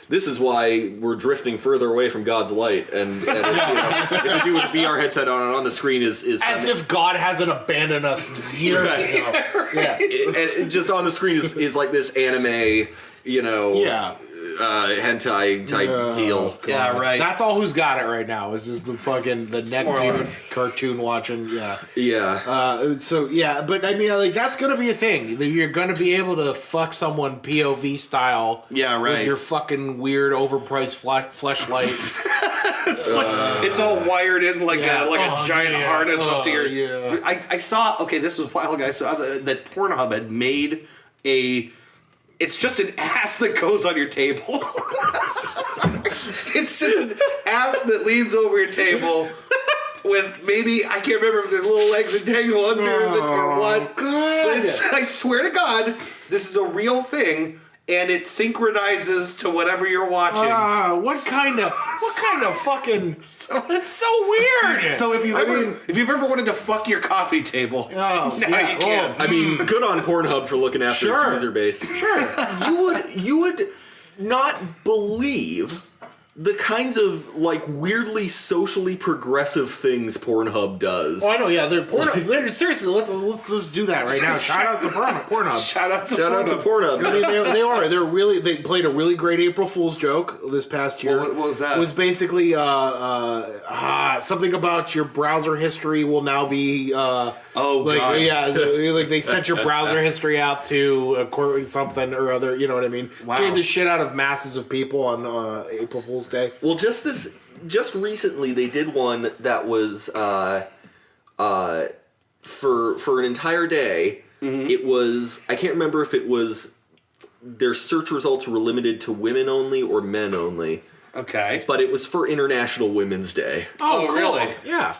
this is why we're drifting further away from God's light, and it's to do with VR headset on the screen is as if God hasn't abandoned us years ago. Yeah, and just on the screen is like this anime, hentai type deal. God. Yeah, right. That's all who's got it right now. Is just the neck cartoon watching. Yeah. Yeah. But I mean, that's gonna be a thing. You're gonna be able to fuck someone POV style. Yeah, right. With your fucking weird overpriced fleshlight. It's all wired in like a giant harness up to your. Yeah. I saw. Okay, this was a while ago. I saw that Pornhub had made a It's just an ass that goes on your table. It's just an ass that leans over your table with maybe, I can't remember if there's little legs that dangle under or what. God. But I swear to God, this is a real thing, and it synchronizes to whatever you're watching. What kind of fucking? That's so weird. So if you've ever wanted to fuck your coffee table, now you can. I mean, good on Pornhub for looking after its user base. Sure. You would not believe the kinds of like weirdly socially progressive things Pornhub does. Oh, I know. Yeah, they're Pornhub. Seriously, let's just do that right now. Shout out to Pornhub. Shout out to Pornhub. I mean, they played a really great April Fool's joke this past year. What was that? It was basically something about your browser history will now be God. Yeah, so, like they sent your browser history out to something or other. You know what I mean? Wow. Scared the shit out of masses of people on April Fool's Day. Well, just recently they did one that was for an entire day. Mm-hmm. It was, I can't remember if it was their search results were limited to women only or men only. Okay. But it was for International Women's Day. Oh, cool. Really? Yeah.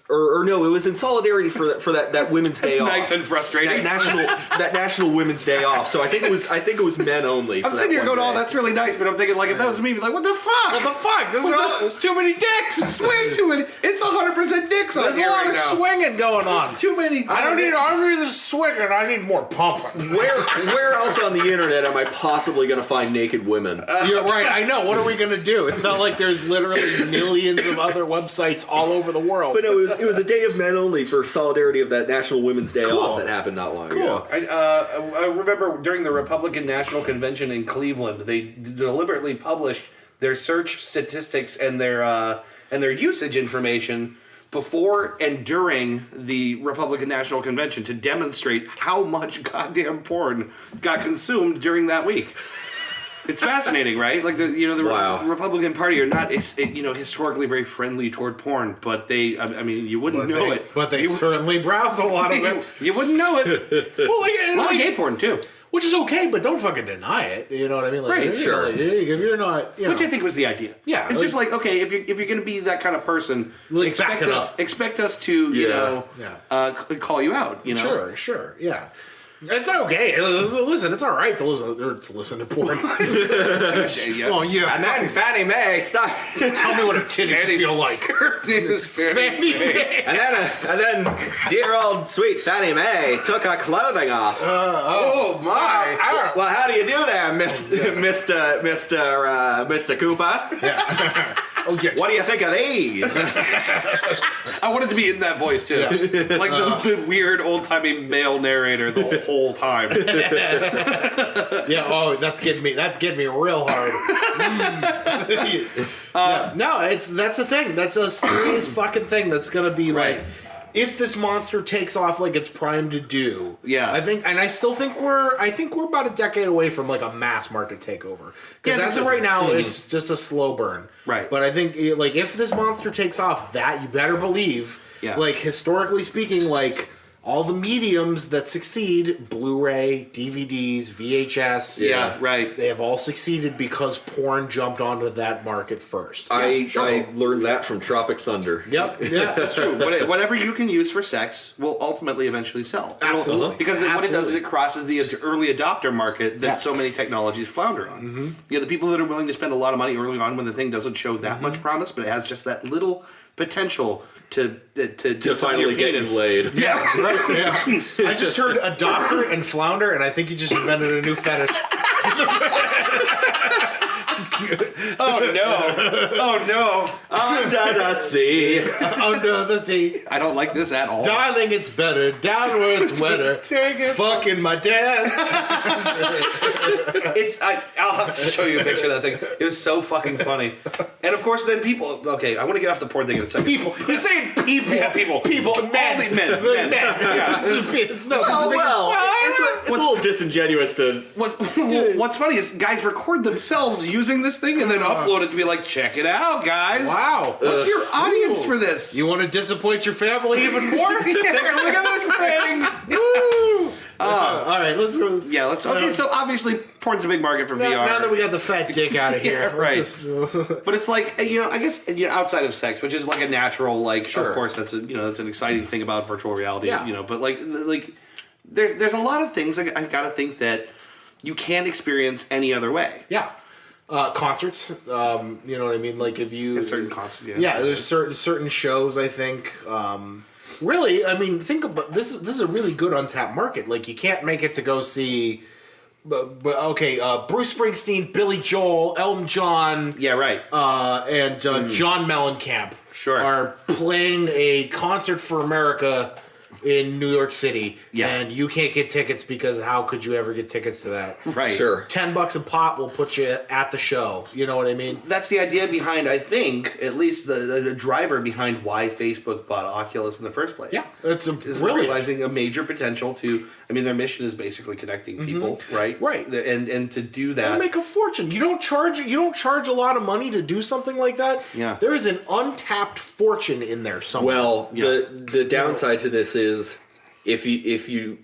Or no, it was in solidarity for that Women's Day off. Nice and frustrating. That National Women's Day off. So I think it was men only. I'm sitting here going, "Oh, that's really nice," but I'm thinking, like, if that was me, I'd be like, "What the fuck? What the fuck? There's too many dicks. It's way too many. It's 100% dicks on There's here a lot right of now. swinging going on. There's too many. I don't need the swinging. I need more pumping. Where else on the internet am I possibly going to find naked women? You're right. I know. What are we gonna do? It's not like there's literally millions of other websites all over the world. But no, it was a day of men only for solidarity of that National Women's Day off that happened not long ago. I remember during the Republican National Convention in Cleveland, they deliberately published their search statistics and their usage information before and during the Republican National Convention to demonstrate how much goddamn porn got consumed during that week. It's fascinating, right? Like the Republican Party are not, historically very friendly toward porn, but they, I mean, you wouldn't know it. But they certainly browse a lot of it. You wouldn't know it. Well, A lot of gay porn too, which is okay, but don't fucking deny it. You know what I mean? Like, right? Sure. If you're not, which I think was the idea. Yeah, it's just like, okay, if you're going to be that kind of person, expect us to call you out. You know, sure, yeah. It's okay. Listen, it's all right to listen to porn. Oh yeah. And then Fannie Mae stop. Tell me what a titties feel like. Her name is Fannie Mae. And then dear old sweet Fannie Mae took her clothing off. Oh my! Well, how do you do there, Mr. Cooper? Yeah. Oh, yeah. What do you think of these? I wanted to be in that voice too, like the weird old timey male narrator the whole time. Yeah. Oh, that's getting me real hard. No, that's a thing. That's a serious fucking thing. That's gonna be like. If this monster takes off like it's primed to do, I still think we're about a decade away from like a mass market takeover. Because as of right now, it's just a slow burn. Right. But I think like if this monster takes off, that you better believe, like historically speaking, like all the mediums that succeed, Blu-ray, DVDs, VHS, they have all succeeded because porn jumped onto that market first. I learned that from Tropic Thunder. Yep, yeah, that's true. Whatever you can use for sex will ultimately eventually sell. Absolutely. Because what it does is it crosses the early adopter market that so many technologies flounder on. Mm-hmm. You know, the people that are willing to spend a lot of money early on when the thing doesn't show that much promise, but it has just that little potential to finally get you laid. Yeah, right. Yeah. I just heard adopter and flounder, and I think you just invented a new fetish. Oh no! Under the sea. Under the sea. I don't like this at all. Darling, it's better. Down where it's wetter. Fucking my desk. I'll have to show you a picture of that thing. It was so fucking funny. And of course, then people. Okay, I want to get off the porn thing in a second. People. You're saying people. Yeah, people. Men. Yeah. It's a little disingenuous to. What's funny is guys record themselves using this thing and then upload it to be like, check it out, guys. Wow. What's your audience for this? You want to disappoint your family even more? Take a look at this thing. Woo. All right, let's go. Yeah, let's. Okay, so obviously, porn's a big market for VR. Now that we got the fat dick out of here, Yeah, right. But it's like, I guess, outside of sex, which is like a natural, like, Sure. of course, that's an exciting thing about virtual reality. Yeah. But like there's a lot of things I gotta think that you can't experience any other way. Yeah. Concerts, you know what I mean? Like if you... At certain concerts, yeah. Yeah, there's certain shows, I think. Really, I mean, think about... This is a really good untapped market. Like, you can't make it to go see... But Bruce Springsteen, Billy Joel, Elton John... Yeah, right. And John Mellencamp Sure. are playing a concert for America in New York City. Yeah. And you can't get tickets because how could you ever get tickets to that? Right. Sure. $10 a pop will put you at the show. You know what I mean? That's the idea behind, I think, at least the driver behind why Facebook bought Oculus in the first place. Yeah, it's Is brilliant. realizing a major potential to. I mean, their mission is basically connecting people, right? Right. And to do They that, make a fortune. You don't charge a lot of money to do something like that. Yeah. There is an untapped fortune in there somewhere. Well, Yeah. the downside to this is if you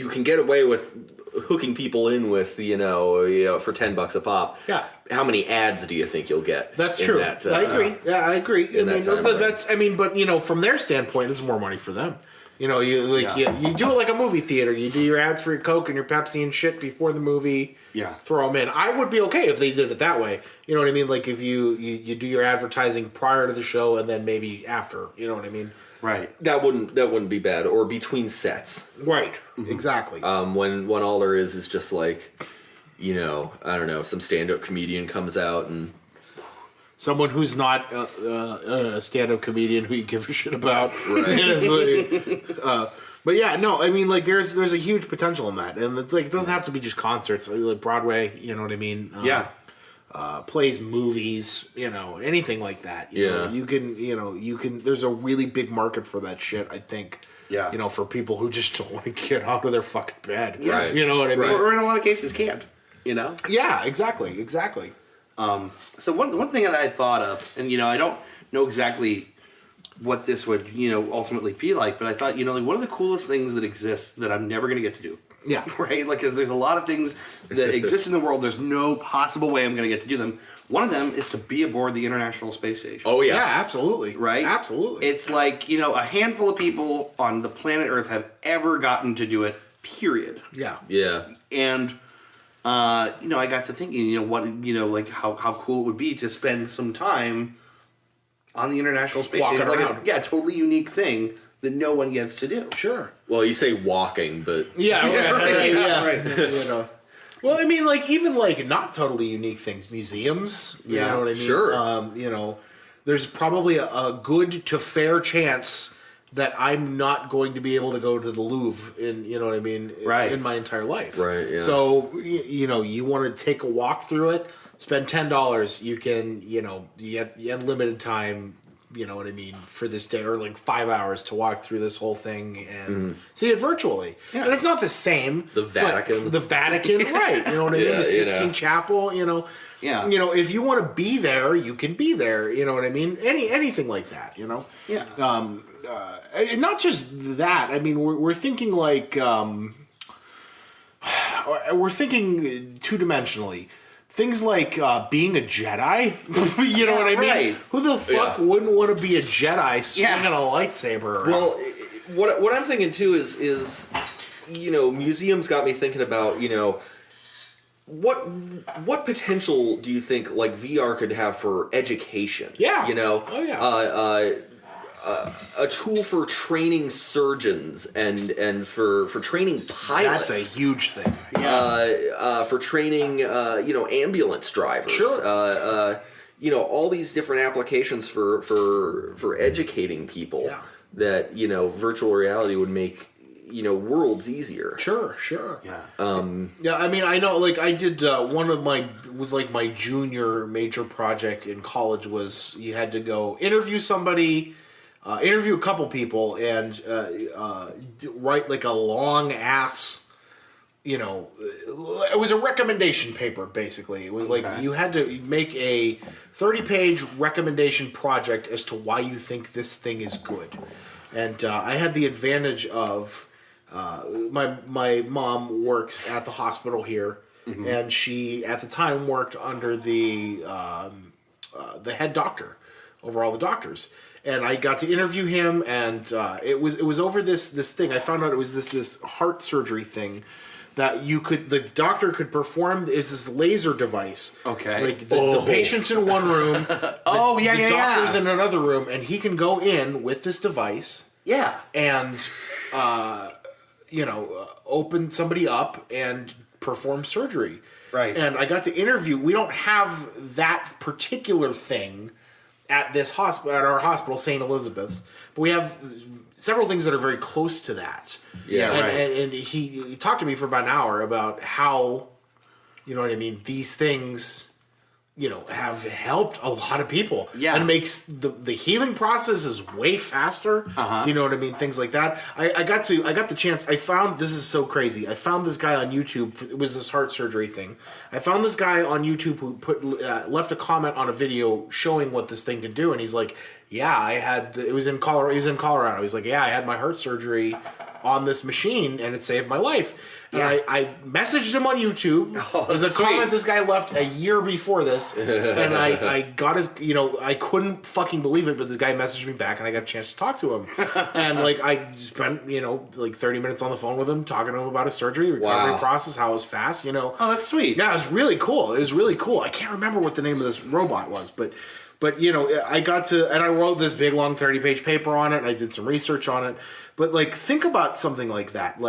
can get away with hooking people in with for $10 a pop. Yeah. How many ads do you think you'll get? That's in true. that, I agree. Yeah, I agree. I in that mean, time frame. that's. I mean, but from their standpoint, this is more money for them. You do it like a movie theater. You do your ads for your Coke and your Pepsi and shit before the movie. Yeah. Throw them in. I would be okay if they did it that way. You know what I mean? Like if you do your advertising prior to the show and then maybe after. You know what I mean? right. that wouldn't be bad. Or between sets. Right. Exactly. When all there is just like, I don't know, some stand-up comedian comes out and Someone who's not a stand-up comedian who you give a shit about. Right. But yeah, no, I mean, like, there's a huge potential in that. And, like, it doesn't have to be just concerts. Like, Broadway, you know what I mean? Yeah. Plays, movies, anything like that. Yeah. You can, there's a really big market for that shit, I think. Yeah. For people who just don't want to get out of their fucking bed. Right. You know what I mean? Or in a lot of cases can't. Yeah, exactly. So one thing that I thought of, and I don't know exactly what this would ultimately be like, but I thought like one of the coolest things that exists that I'm never gonna get to do. Yeah. Right. Like, because there's a lot of things that exist in the world. There's no possible way I'm gonna get to do them. One of them is to be aboard the International Space Station. oh Yeah, yeah, absolutely. Right? Absolutely. It's like, a handful of people on the planet Earth have ever gotten to do it, period. yeah. yeah. And, I got to thinking, what, like how cool it would be to spend some time on the International Space Walking Station. around. A totally unique thing that no one gets to do. Sure. Well, you say walking, but Yeah, right, yeah. Right. Well, I mean, like, even, like, not totally unique things. Museums, you Yeah, know what I mean? sure. There's probably a good to fair chance that I'm not going to be able to go to the Louvre Right. in my entire life. Right, yeah. So, you want to take a walk through it, spend $10, you can, you have unlimited time, you know what I mean, for this day, or like 5 hours to walk through this whole thing and see it virtually. Yeah. And it's not the same. The Vatican. but the Vatican, right. You know what I mean? Yeah, The Sistine Chapel, Yeah. if you want to be there, you can be there. You know what I mean? Anything like that, Yeah. And not just that. I mean, we're thinking like, we're thinking two-dimensionally. Things like being a Jedi. You know what I mean? right. Who the fuck Yeah. wouldn't want to be a Jedi swinging Yeah. a lightsaber around? Well, what I'm thinking too is museums got me thinking about what potential do you think like VR could have for education? Yeah. Oh yeah. A tool for training surgeons and for training pilots. That's a huge thing. For training ambulance drivers. Sure. All these different applications for educating people. Yeah. That virtual reality would make worlds easier. Sure. Yeah. Yeah, I mean, I know, like, I did, one of my junior major project in college was you had to go interview somebody, interview a couple people, and write, like, a long-ass, it was a recommendation paper, basically. It was like, you had to make a 30-page recommendation project as to why you think this thing is good. And I had the advantage of my mom works at the hospital here, and she at the time worked under the head doctor over all the doctors. And I got to interview him, and it was over this thing. I found out it was this heart surgery thing that the doctor could perform. Is this laser device? Okay. Like the patient's in one room. The doctor's in another room, and he can go in with this device. Yeah. And open somebody up and perform surgery. Right. And I got to interview. We don't have that particular thing at this hospital, at our hospital, St. Elizabeth's, but we have several things that are very close to that. Yeah, and, right. and he talked to me for about an hour about how, you know what I mean, these things, have helped a lot of people. Yeah. And makes the healing process is way faster. You know what I mean? Things like that. I got the chance. This is so crazy. I found this guy on YouTube. It was this heart surgery thing. I found this guy on YouTube who left a comment on a video showing what this thing can do. And he's like, yeah, it was in Colorado. He was in Colorado. He's like, yeah, I had my heart surgery on this machine and it saved my life. And I messaged him on YouTube. It was a comment this guy left a year before this. And I got his, I couldn't fucking believe it, but this guy messaged me back and I got a chance to talk to him. And I spent, 30 minutes on the phone with him, talking to him about his surgery, recovery process, how it was fast, Oh, that's sweet. Yeah, it was really cool. It was really cool. I can't remember what the name of this robot was, but I got to, and I wrote this big long 30-page paper on it, and I did some research on it. But think about something like that.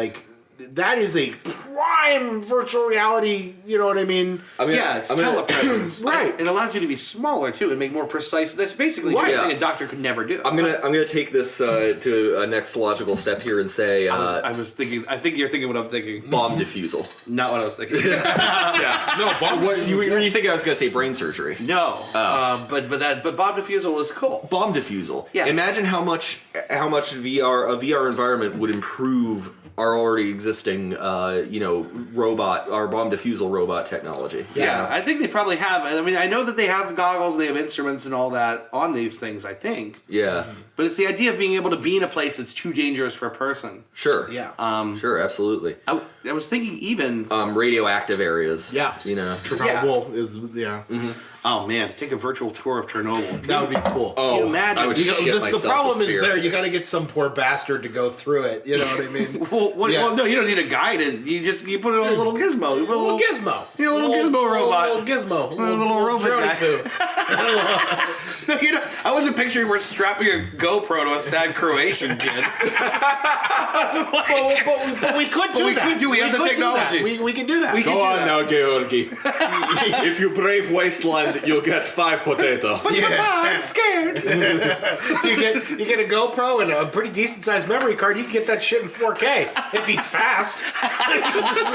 That is a prime virtual reality, you know what I mean? It's telepresence. Right. It allows you to be smaller too and make more precise. That's basically anything a doctor could never do. I'm gonna take this to a next logical step here and say I think you're thinking what I'm thinking. bomb defusal. Not what I was thinking. No, bomb. What were you thinking? I was gonna say brain surgery. No. But bomb defusal is cool. Bomb defusal. Yeah. Imagine how much a VR environment would improve our already existing our bomb defusal robot technology. Yeah, I think they probably have. I mean, I know that they have goggles, they have instruments and all that on these things, I think. Yeah. But it's the idea of being able to be in a place that's too dangerous for a person. Sure. Yeah. Sure, absolutely. I was thinking even... radioactive areas. Yeah. Chernobyl is, Mm-hmm. Oh, man, to take a virtual tour of Chernobyl. That would be cool. Can you imagine? I would shit myself the problem with is fear. there. You got to get some poor bastard to go through it. You know what I mean? Well, no, you don't need a guide. You put it on a little gizmo. You put a little gizmo. Yeah, a little gizmo robot. A little gizmo. A little robot guy. No, I wasn't picturing we're strapping a GoPro to a sad Croatian kid. but we could do that. We have the technology. We can do that. Go on now, Georgi. If you brave wasteland, you'll get 5 potato. I'm scared. you get a GoPro and a pretty decent sized memory card. You can get that shit in 4K if he's fast. Just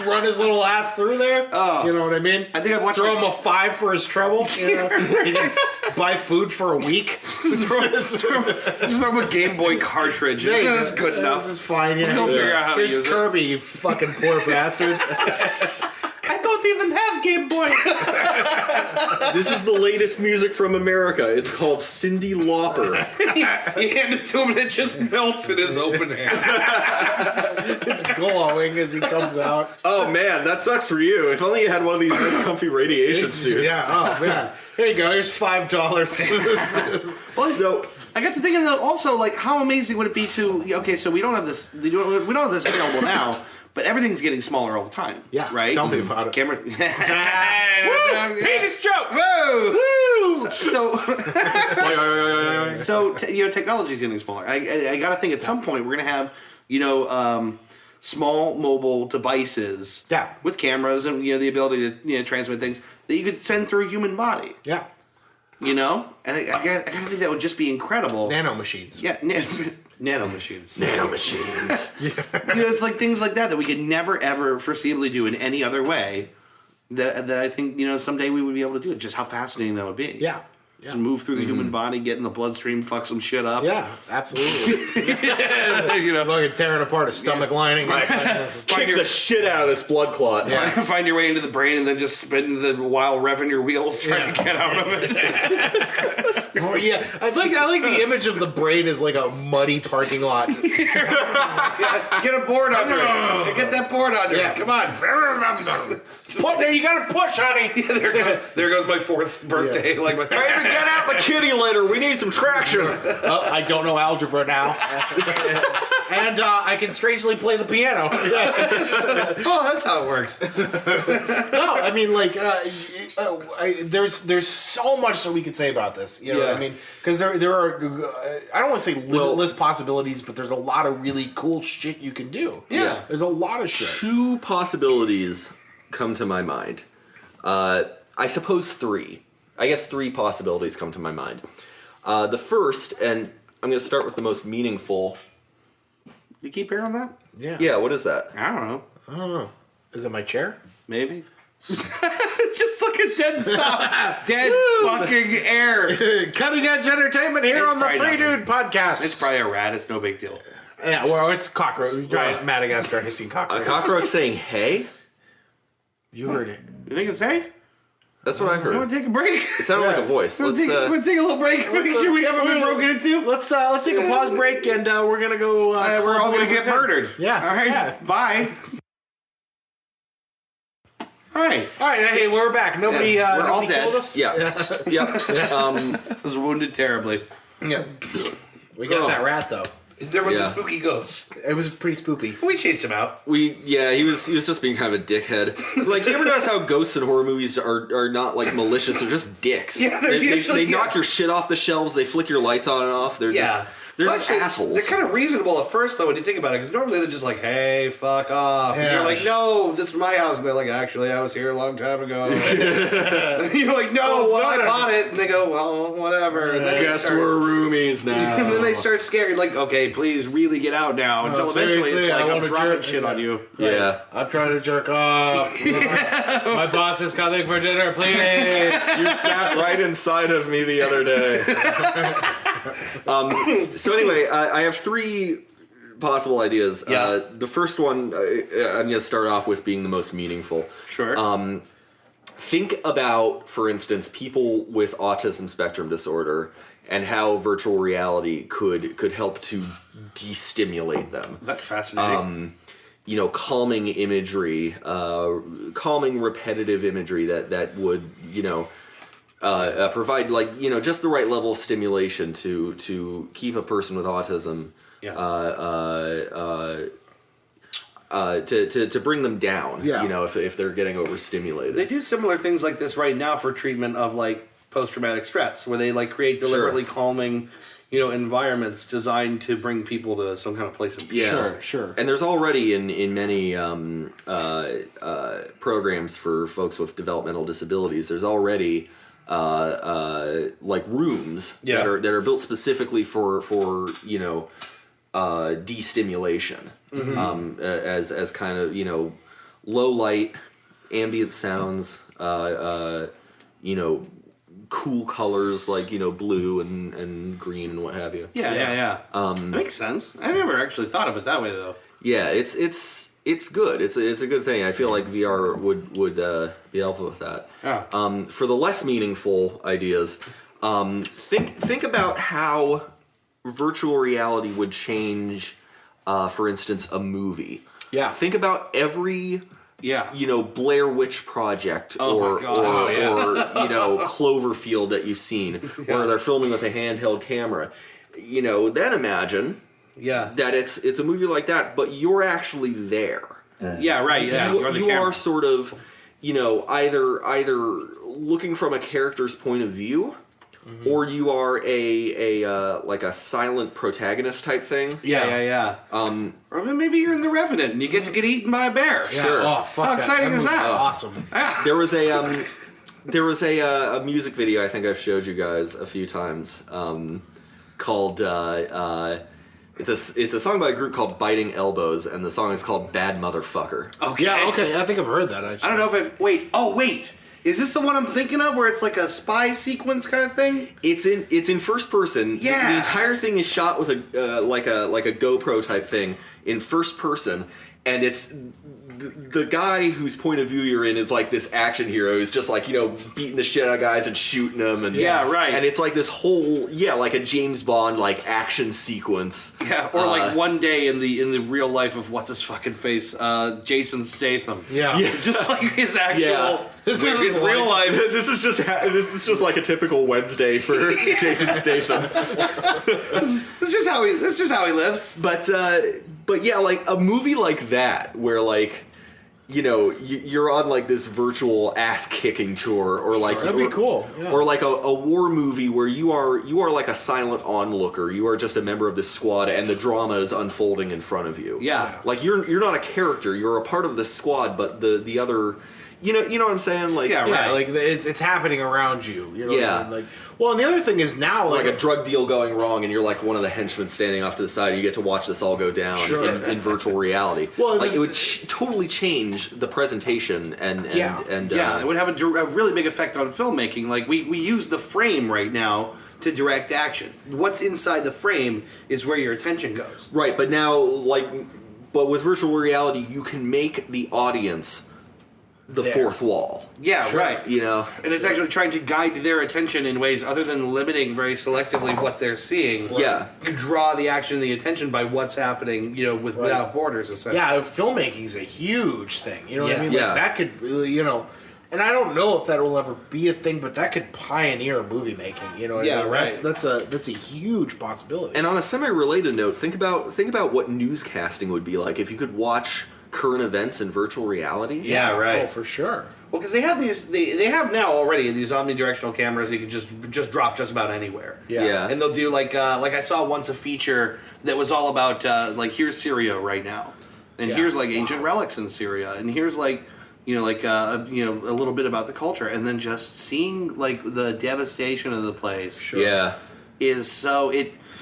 run his little ass through there. You know what I mean? I think I've watched throw him a 5 for his trouble. You can buy food for a week. Just throw him a Game Boy cartridge. That's good enough. This is fine. We'll figure out how to use Here's Kirby, you fucking poor bastard. I don't even have Game Boy. This is the latest music from America. It's called Cyndi Lauper. You hand it to him and it just melts in his open hand. It's glowing as he comes out. Oh man, that sucks for you. If only you had one of these nice comfy radiation suits. Yeah, oh man. Here you go, here's $5. Well, so I got to thinking though also how amazing would it be to so we don't have this available now. But everything's getting smaller all the time. Yeah, right. Tell me about it. Camera. Penis joke. Woo! Woo! So technology is getting smaller. I got to think at some point we're gonna have small mobile devices. Yeah. With cameras and the ability to transmit things that you could send through a human body. Yeah. And I gotta think that would just be incredible. Nano machines. Yeah. Nano machines. It's like things like that we could never ever foreseeably do in any other way. That I think someday we would be able to do it. Just how fascinating that would be. Yeah. Just move through the human body, get in the bloodstream, fuck some shit up. Yeah, absolutely. You know, Fucking tearing apart a stomach lining. Kick the shit out of this blood clot. Yeah. find your way into the brain and then just spin the while revving your wheels trying to get out of it. Oh, yeah, I like the image of the brain as like a muddy parking lot. Get a board under it. Get that board under it. Come on. There, you gotta push, honey. There goes my 4th birthday. Yeah. Like my Raven, get out the kitty litter. We need some traction. Oh, I don't know algebra now. And I can strangely play the piano. oh, that's how it works. No, I mean, like, there's so much that we could say about this. You know what I mean? Because there are, I don't want to say limitless possibilities, but there's a lot of really cool shit you can do. Yeah. There's a lot of shit. 2 possibilities come to my mind. I suppose 3. I guess 3 possibilities come to my mind. The first, and I'm going to start with the most meaningful. You keep hearing that? Yeah. Yeah, what is that? I don't know. Is it my chair? Maybe. Just look at dead stop. Dead fucking air. Cutting edge entertainment here It's on the probably Free nothing. Dude podcast. It's probably a rat. It's no big deal. Yeah, well, it's cockroach. Giant Madagascar hissing A cockroach. cockroach saying, hey? You heard it. You think it's hey? That's what I You want heard. to take a break? It sounded like a voice. Let's take a little break. Make sure we haven't been broken into. Let's take a pause break, and we're gonna go. We're all gonna get murdered. Yeah. All right. Yeah. Bye. All right. Hey, we're back. Nobody. We're nobody all killed dead. us? Yeah. Yeah. I was wounded terribly. Yeah. We got that rat though. There was a Yeah. spooky ghost. It was pretty spoopy. We chased him out. He was just being kind of a dickhead. Like, you ever notice how ghosts in horror movies are not like malicious? They're just dicks. Yeah, they're they usually- knock your shit off the shelves. They flick your lights on and off. They're just assholes. They're kind of reasonable at first, though, when you think about it, because normally they're just like, hey, fuck off. And you're like, Yes. no, this is my house. And they're like, actually, I was here a long time ago. And you're like, no, Well, well, I son. bought it. And they go, well, whatever. And then they Guess start- we're roomies now. And then they start scared, like, okay, please really get out now. Until eventually it's seriously, I like, I'm wanna dropping jerk- shit on you. Yeah. I'm trying to jerk off. My boss is coming for dinner, please. You sat right inside of me the other day. So anyway, I have 3 possible ideas. Yeah. The first one, I'm going to start off with being the most meaningful. Sure. Think about, for instance, people with autism spectrum disorder and how virtual reality could help to destimulate them. That's fascinating. Calming imagery, calming repetitive imagery that would, provide just the right level of stimulation to keep a person with autism, to bring them down. Yeah. If they're getting overstimulated. They do similar things like this right now for treatment of like post-traumatic stress, where they like create deliberately calming, environments designed to bring people to some kind of place of peace. Yeah. Sure. And there's already in many programs for folks with developmental disabilities. There's already like rooms that are built specifically for destimulation, as kind of low light, ambient sounds, cool colors like blue and green and what have you. Yeah. That makes sense. I never actually thought of it that way though. Yeah, it's good. It's a good thing. I feel like VR would be helpful with that. Yeah. For the less meaningful ideas, think about how virtual reality would change, for instance, a movie. Yeah. Think about every Yeah. Blair Witch Project or Cloverfield that you've seen where they're filming with a handheld camera. Then imagine that it's a movie like that, but you're actually there. Yeah, right. Yeah. You are sort of, either looking from a character's point of view, or you are a silent protagonist type thing. Yeah. Or maybe you're in The Revenant and you get to get eaten by a bear. Yeah. Sure. Oh, fuck How exciting is movie's that? Awesome. There was a music video I think I've showed you guys a few times called it's a song by a group called Biting Elbows, and the song is called Bad Motherfucker. Okay. Yeah, okay. I think I've heard that, actually. I don't know if Wait. Is this the one I'm thinking of, where it's like a spy sequence kind of thing? It's in first person. Yeah. The entire thing is shot with a like a GoPro type thing in first person, and it's the guy whose point of view you're in is like this action hero who's just like, beating the shit out of guys and shooting them, and and it's like this whole like a James Bond like action sequence. Yeah, or like one day in the real life of what's his fucking face, Jason Statham. Yeah. It's just like his actual. Yeah. This is his real life. This is just like a typical Wednesday for Jason Statham. That's just how he lives. But yeah, like a movie like that where like, you're on like this virtual ass kicking tour, or like that'd be cool. Yeah. Or like a war movie where you are like a silent onlooker. You are just a member of this squad, and the drama is unfolding in front of you. Yeah, like you're not a character. You're a part of the squad, but the other. You know what I'm saying? Like, right. Like it's happening around you. You know yeah. what I mean? Like, well, and the other thing is now, like a drug deal going wrong, and you're like one of the henchmen standing off to the side, and you get to watch this all go down in virtual reality. Well, like it would totally change the presentation, and it would have a really big effect on filmmaking. Like we use the frame right now to direct action. What's inside the frame is where your attention goes. Right, but now but with virtual reality, you can make the audience the fourth wall. Yeah, right. And it's actually trying to guide their attention in ways other than limiting very selectively what they're seeing. Yeah. You draw the action and the attention by what's happening, without borders, essentially. Yeah, filmmaking is a huge thing. You know what I mean? Yeah. Like that could, and I don't know if that will ever be a thing, but that could pioneer movie making. You know what I mean? Right. That's a huge possibility. And on a semi-related note, think about what newscasting would be like if you could watch current events in virtual reality. Yeah, right. Oh, for sure. Well, because they have they have now already these omnidirectional cameras you can just drop just about anywhere. Yeah. And they'll do like I saw once a feature that was all about here's Syria right now, and here's like ancient relics in Syria, and here's like a little bit about the culture, and then just seeing like the devastation of the place. Sure. Yeah. Is so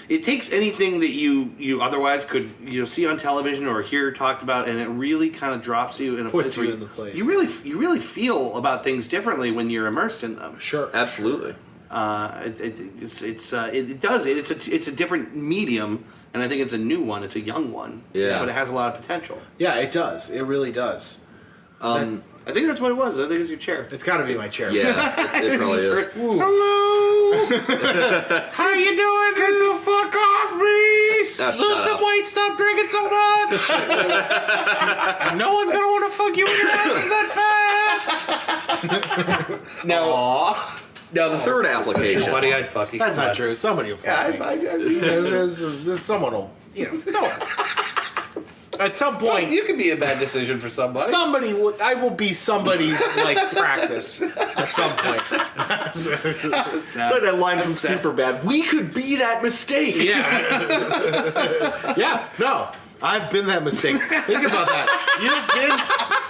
it takes anything that you otherwise could see on television or hear talked about, and it really kind of drops you in a Puts place you where in the place. you really feel about things differently when you're immersed in them. Sure. Absolutely. It's a different medium, and I think it's a new one. It's a young one. Yeah. But it has a lot of potential. Yeah, it does. It really does. I think that's what it was. I think it's your chair. It's got to be my chair. Yeah, it probably is. Hello. How you doing? Get the fuck off me! Lose some weight. Stop drinking so much. No one's gonna want to fuck you in your ass. Is that fat? Now the third application. Buddy, I'd fuck you. That's not true. Somebody will fuck me. There's someone will. Someone. At some point, you could be a bad decision for somebody. I will be somebody's practice at some point. It's like that line from Superbad. We could be that mistake. Yeah. Yeah. No. I've been that mistake. Think about that. You've been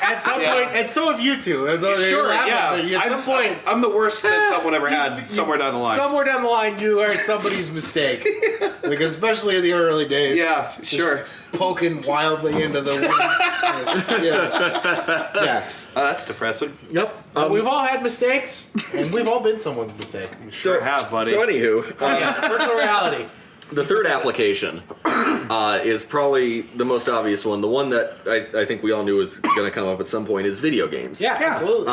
at some point, and so have you two. Sure, yeah. At some point, I'm the worst that someone ever had somewhere down the line. Somewhere down the line, you are somebody's mistake. Because especially in the early days. Yeah, sure. Poking wildly into the wind. Yeah. That's depressing. Yep. We've all had mistakes, and we've all been someone's mistake. Sure have, buddy. So anywho, virtual reality. The third application is probably the most obvious one. The one that I think we all knew was going to come up at some point is video games. Yeah, absolutely.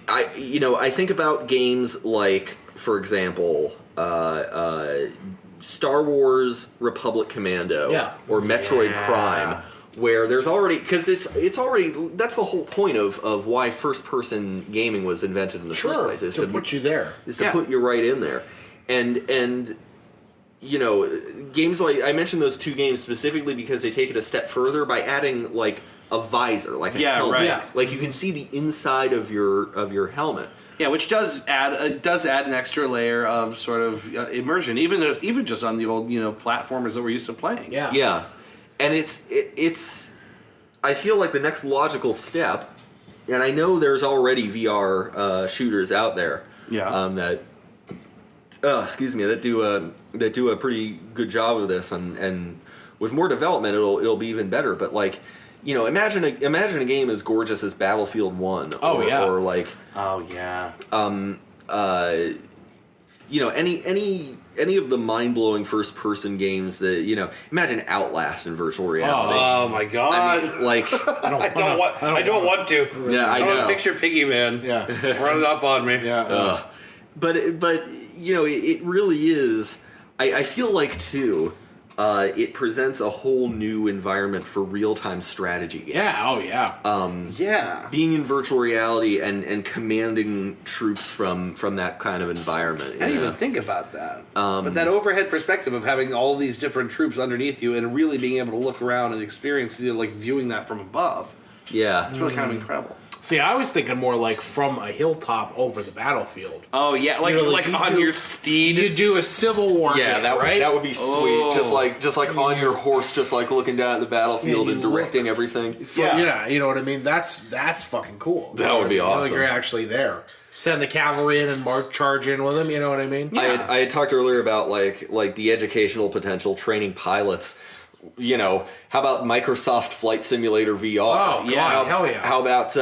I think about games like, for example, Star Wars Republic Commando or Metroid Prime, where there's already, because it's already, that's the whole point of why first person gaming was invented in the first place, is to put you there, is to put you right in there, and games like, I mentioned those two games specifically because they take it a step further by adding like a visor, like a helmet. Right. Yeah. Like you can see the inside of your helmet. Yeah, which does add an extra layer of sort of immersion, even just on the old platformers that we're used to playing. Yeah. Yeah, and it's I feel like the next logical step, and I know there's already VR shooters out there. Yeah. That do a pretty good job of this, and with more development it'll be even better. But like, imagine a game as gorgeous as Battlefield 1. Or like... Oh, yeah. Any of the mind-blowing first-person games that, imagine Outlast in virtual reality. Oh my god! I mean, like, I don't want to. Yeah, I know. Picture Piggy Man. Yeah. Run it up on me. Yeah. But it really is. I feel like too. It presents a whole new environment for real-time strategy games. Yeah. Oh yeah. Yeah. Being in virtual reality and commanding troops from that kind of environment. I didn't even think about that. But that overhead perspective of having all these different troops underneath you and really being able to look around and experience, like viewing that from above. Yeah. It's really kind of incredible. See, I was thinking more like from a hilltop over the battlefield. Oh yeah, like on your steed. You do a Civil War. Yeah, game, that would be sweet. Oh. Just like on your horse, just like looking down at the battlefield and directing everything. Yeah, you know what I mean. That's fucking cool. That would be awesome. Like you're actually there. Send the cavalry in and charge in with them. You know what I mean? Yeah. I had talked earlier about like the educational potential, training pilots. How about Microsoft Flight Simulator VR? Oh, yeah, hell yeah. How about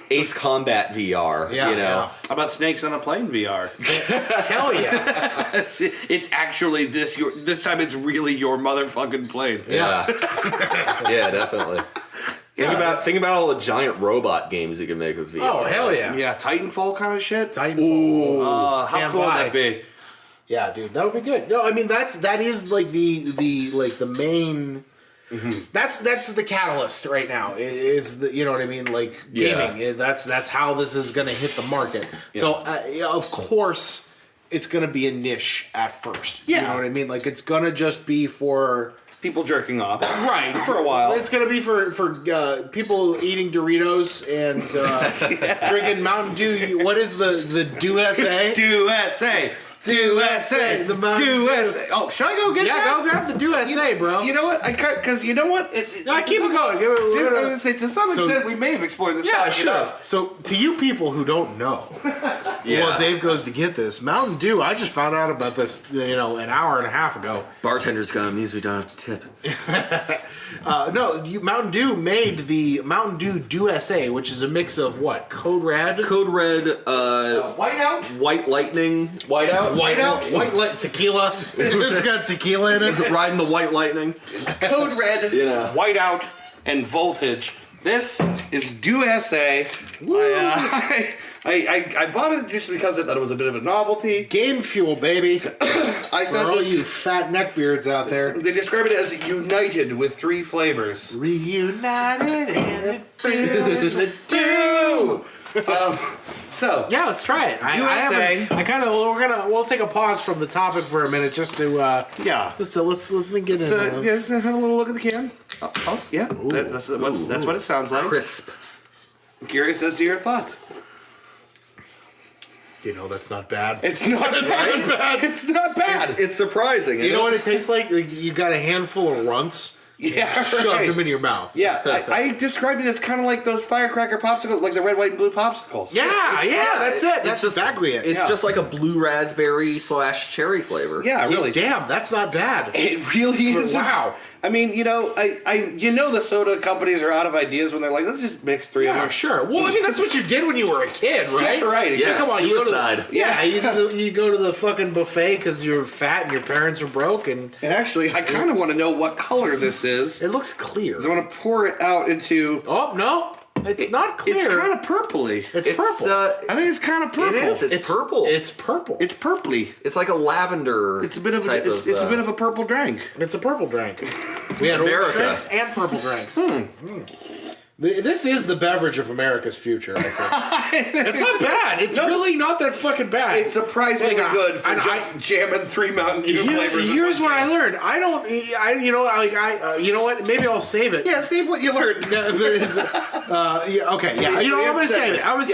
Ace Combat VR? Yeah. How about Snakes on a Plane VR? Hell yeah. It's actually this time it's really your motherfucking plane. Yeah. Yeah, definitely. Think about all the giant robot games you can make with VR. Oh, hell yeah. Yeah, Titanfall kind of shit. Titanfall. How Stand cool would by. that be? Yeah, dude, that would be good. No, I mean that is like the main. Mm-hmm. That's the catalyst right now. Is the, you know what I mean? Like gaming. Yeah. That's how this is going to hit the market. Yeah. So of course it's going to be a niche at first. Yeah. You know what I mean? Like it's going to just be for people jerking off, right? For a while. It's going to be for people eating Doritos and drinking Mountain Dew. What is the Dew SA? Dew SA. Do SA, the Mountain Do Dew. SA. Oh, should I go get that? Yeah, go grab the Dew SA, bro. You know what? Because you know what? No, keep it going. I was going to say, to some extent, we may have explored this topic enough. So, to you people who don't know, well, Dave goes to get this Mountain Dew. I just found out about this, an hour and a half ago. Bartender's gone means we don't have to tip. Mountain Dew made the Mountain Dew Dew SA, which is a mix of what? Code Red, Whiteout, White Lightning, White tequila. It's got tequila in it. Riding the White Lightning. It's Code Red, Whiteout, and Voltage. This is Dew SA. I bought it just because I thought it was a bit of a novelty. Game fuel, baby. I For thought all you fat neckbeards out there. They describe it as united with 3 flavors. Reunited and the Dew. So yeah, let's try it. We'll take a pause from the topic for a minute just to let me get in. Have a little look at the can. Yeah, that's what it sounds like. Crisp. Curious as to your thoughts. That's not bad. It's not bad. It's not bad. It's surprising. You know what it tastes like? You got a handful of runts. Yeah, shoved them in your mouth. Yeah, I described it as kind of like those firecracker popsicles, like the red, white, and blue popsicles. Yeah, that's it. That's exactly it. It's just like a blue raspberry / cherry flavor. Yeah, really. Damn, that's not bad. It really is. Wow. I mean, the soda companies are out of ideas when they're like, let's just mix 3 of them. Yeah, sure. Well, I mean, that's what you did when you were a kid, right? Yeah, right. Exactly. Yeah, Come on, suicide. You go to the fucking buffet because you're fat and your parents are broke, and actually, I kind of want to know what color this is. it looks clear. I want to pour it out into. Oh no, it's not clear. It's kind of purpley. It's purple. I think it's kind of purple. It is. It's purple. It's purple. It's purpley. It's like a lavender. It's a bit of type it's a bit of a purple drink. It's a purple drink. We had orange drinks and purple drinks. This is the beverage of America's future, I think. It's not bad. It's really not that fucking bad. It's surprisingly good for just jamming 3 Mountain Dew flavors. Here's what I learned. You know what? Maybe I'll save it. Yeah, save what you learned. Okay, yeah. You know, I'm going to save it. We're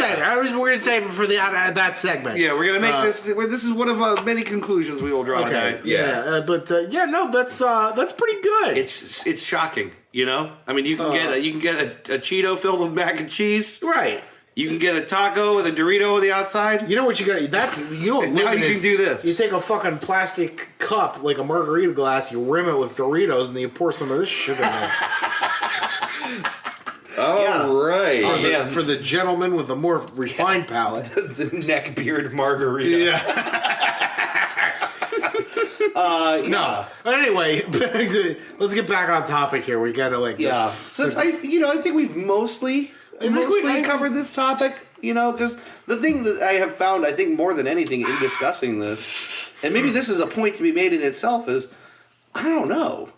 going to save it for that segment. Yeah, we're going to make this. This is one of many conclusions we will draw tonight. Yeah. That's pretty good. It's shocking. I mean, you can get a Cheeto filled with mac and cheese. Right. You can get a taco with a Dorito on the outside. You know what you got? Now you can do this. You take a fucking plastic cup, like a margarita glass, you rim it with Doritos, and then you pour some of this shit in there. right. For the gentleman with a more refined palate. The neckbeard margarita. No. But anyway, let's get back on topic here. We gotta Since I think we've mostly covered this topic. Because the thing that I have found, I think more than anything in discussing this, and maybe this is a point to be made in itself, is I don't know.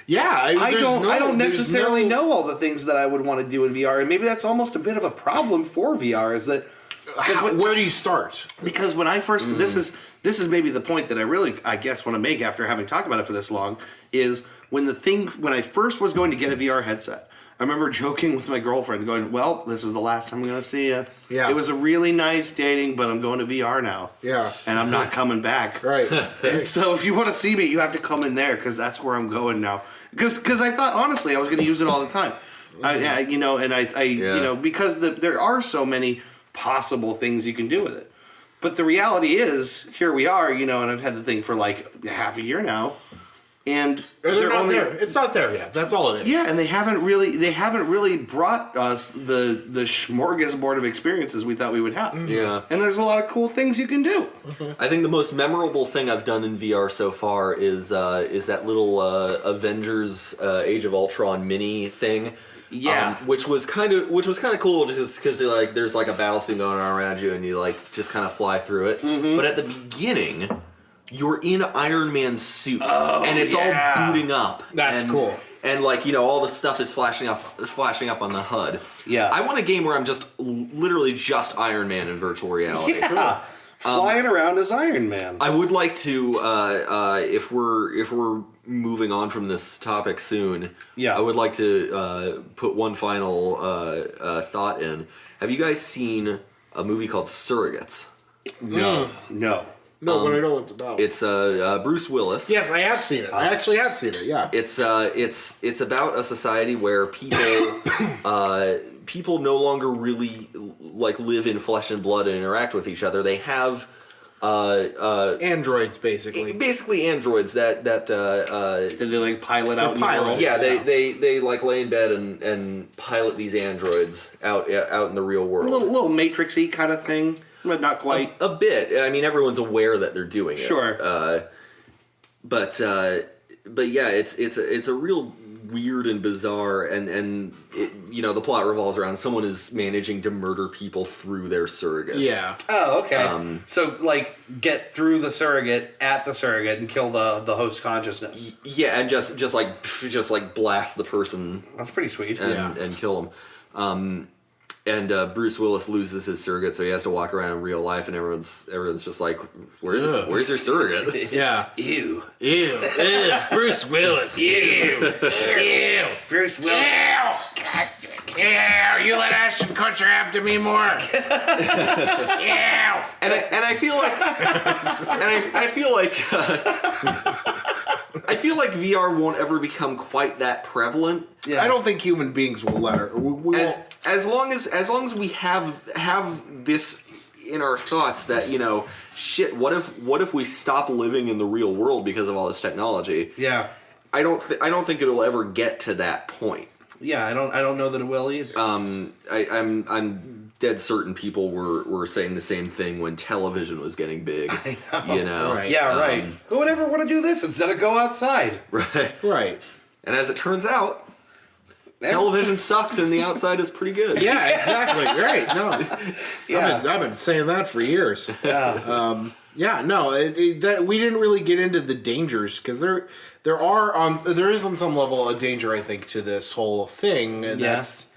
Yeah, I don't necessarily know all the things that I would want to do in VR, and maybe that's almost a bit of a problem for VR. Is that where do you start? Because when I first this is maybe the point that I guess want to make after having talked about it for this long is when I first was going to get a VR headset. I remember joking with my girlfriend, going, "Well, this is the last time I'm going to see you. Yeah. It was a really nice dating, but I'm going to VR now. Yeah, and I'm not coming back. Right. And so if you want to see me, you have to come in there because that's where I'm going now. Because I thought honestly I was going to use it all the time. Because there are so many possible things you can do with it. But the reality is, here we are, and I've had the thing for like half a year now. And they're not there. It's not there yet. That's all it is. Yeah, and they haven't really brought us the smorgasbord of experiences we thought we would have. Yeah. And there's a lot of cool things you can do. I think the most memorable thing I've done in VR so far is that little Avengers Age of Ultron mini thing. Yeah. Which was kind of cool just because there's like a battle scene going on around you and you just kind of fly through it. Mm-hmm. But at the beginning, you're in Iron Man's suit, and it's all booting up. That's cool. And all the stuff is flashing up on the HUD. Yeah. I want a game where I'm literally just Iron Man in virtual reality. Yeah. Flying around as Iron Man. I would like to, if we're moving on from this topic soon, I would like to put one final thought in. Have you guys seen a movie called Surrogates? No. No, but I know what it's about. It's Bruce Willis. Yes, I have seen it. I actually have seen it. Yeah. It's about a society where people no longer really live in flesh and blood and interact with each other. They have androids, basically. Basically, androids that Did they pilot out? In the world? Yeah, they lay in bed and pilot these androids out in the real world. A little Matrix-y kind of thing. But not quite. A bit. I mean, everyone's aware that they're doing it. Sure. But yeah, it's a real weird and bizarre, and the plot revolves around someone is managing to murder people through their surrogates. Yeah. Oh, okay. So get through the surrogate at the surrogate and kill the host consciousness. Yeah, and just blast the person. That's pretty sweet. And kill them. And Bruce Willis loses his surrogate, so he has to walk around in real life, and everyone's just like, "Where's your surrogate?" Yeah. Ew. Bruce Willis. Ew. Bruce Willis. Ew. Ew. You let Ashton Kutcher after me more. Ew. And I feel like I feel like VR won't ever become quite that prevalent. Yeah. I don't think human beings will let her. As long as we have this in our thoughts that shit. What if we stop living in the real world because of all this technology? Yeah. I don't think it'll ever get to that point. Yeah, I don't know that it will either. I'm dead certain people were saying the same thing when television was getting big. I know. Right. Yeah, right. Who would ever want to do this instead of go outside? Right. And as it turns out, television sucks and the outside is pretty good. Yeah, exactly. Right. No. Yeah. I've been saying that for years. Yeah. That we didn't really get into the dangers because there is on some level a danger, I think, to this whole thing, and that's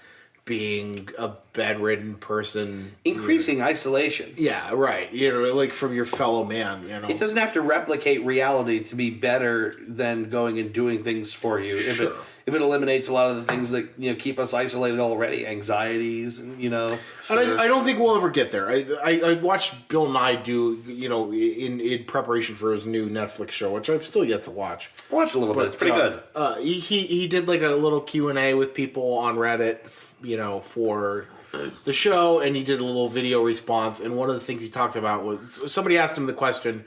being a bedridden person, increasing isolation. Yeah, right. From your fellow man. It doesn't have to replicate reality to be better than going and doing things for you. Sure. If it eliminates a lot of the things that keep us isolated already, anxieties, and Sure. And I don't think we'll ever get there. I watched Bill Nye do in preparation for his new Netflix show, which I've still yet to watch. I watched a little bit. It's pretty good. He did a little Q&A with people on Reddit, for the show, and he did a little video response. And one of the things he talked about was somebody asked him the question: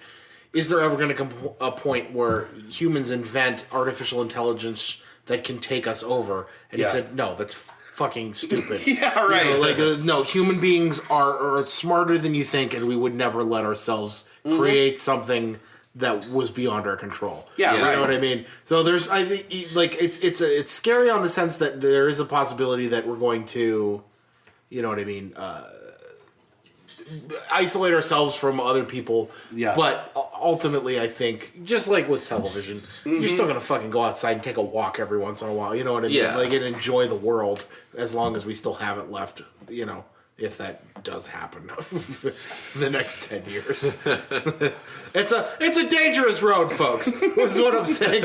is there ever going to come a point where humans invent artificial intelligence that can take us over? And he said, no, that's fucking stupid. Yeah, right. You know, like no, human beings are smarter than you think, and we would never let ourselves create something that was beyond our control. Yeah, you right. know what I mean. So there's, I think, like it's scary on the sense that there is a possibility that we're going to, you know what I mean, isolate ourselves from other people. Yeah. But ultimately, I think, just like with television, you're still gonna fucking go outside and take a walk every once in a while. You know what I mean? Yeah. Like, and enjoy the world as long as we still have it left. You know, if that does happen in the next 10 years. It's a dangerous road, folks. Is what I'm saying.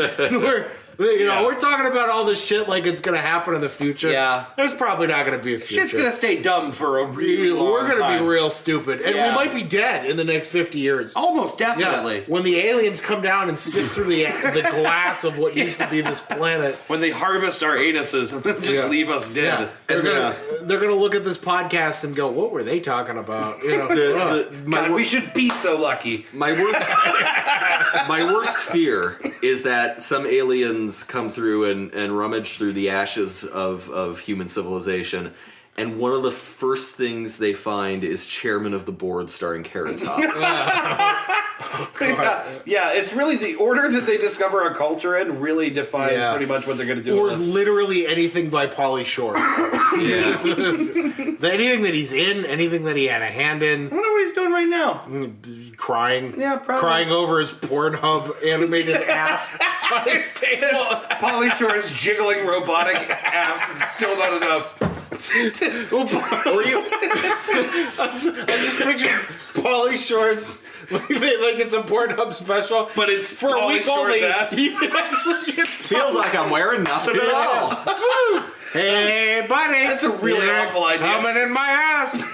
We're talking about all this shit like it's gonna happen in the future. Yeah. There's probably not gonna be a future. Shit's gonna stay dumb for a really long We're gonna time. be real stupid, and we might be dead in the next 50 years. Almost definitely. Yeah, when the aliens come down and sift through the glass of what used to be this planet. When they harvest our anuses and then just leave us dead. Yeah. They're gonna look at this podcast and go, "What were they talking about?" You know, God, we should be so lucky. My worst fear is that some aliens come through and rummage through the ashes of human civilization, and one of the first things they find is Chairman of the Board starring Carrot Top. Yeah, it's really the order that they discover a culture in really defines pretty much what they're going to do or with us. literally anything by Pauly Shore. Anything that he's in, anything that he had a hand in. I wonder what he's doing right now. Crying. Yeah, probably. Crying over his Pornhub animated ass on his table. Pauly Shore's jiggling robotic ass is still not enough. Or you, I just picture Pauly Shore's like it's a Pornhub special, But it's for a Pauly week Shore's only. ass. You can actually get Feels like I'm wearing nothing at all. Woo! Hey, buddy. That's a really awful idea. Coming in my ass.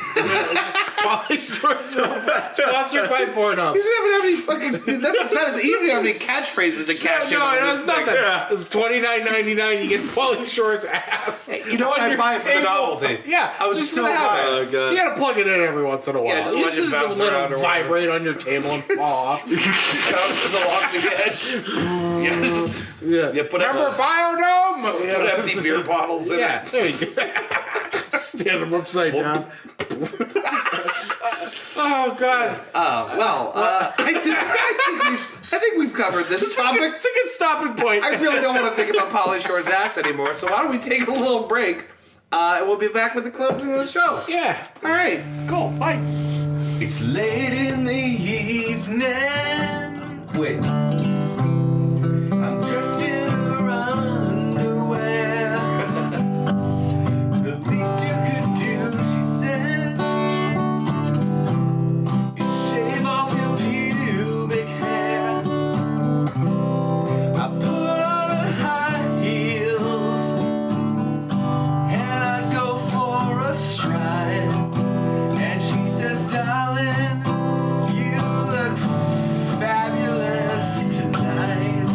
Pauly Shore's sponsored by Pornhub. He doesn't have any fucking. That's the saddest. He doesn't have any catchphrases to cash in No, on it this has thing. nothing. It's $29.99. You get Pauly Shore's ass. You know what? on I your buy it for the table. novelty. Yeah, I would just so for the hell buy of it. it. God. You gotta plug it in every once in a while. Yeah, just You watch it bounce let around it or vibrate on your table and fall off. Bounces along the edge. Yes. Yeah. You put Remember Biodome? Put empty beer bottles in Yeah, it. there you go. Stand them upside down. Oh, God. I think we've covered this topic. It's a good stopping point. I really don't want to think about Pauly Shore's ass anymore, so why don't we take a little break, and we'll be back with the closing of the show. Yeah. All right, cool, bye. It's late in the evening. Wait. I'm dressed in her underwear. The least you could do, she says, is shave off your pubic hair. I put on her high heels and I go for a stride. And she says, darling, you look fabulous tonight.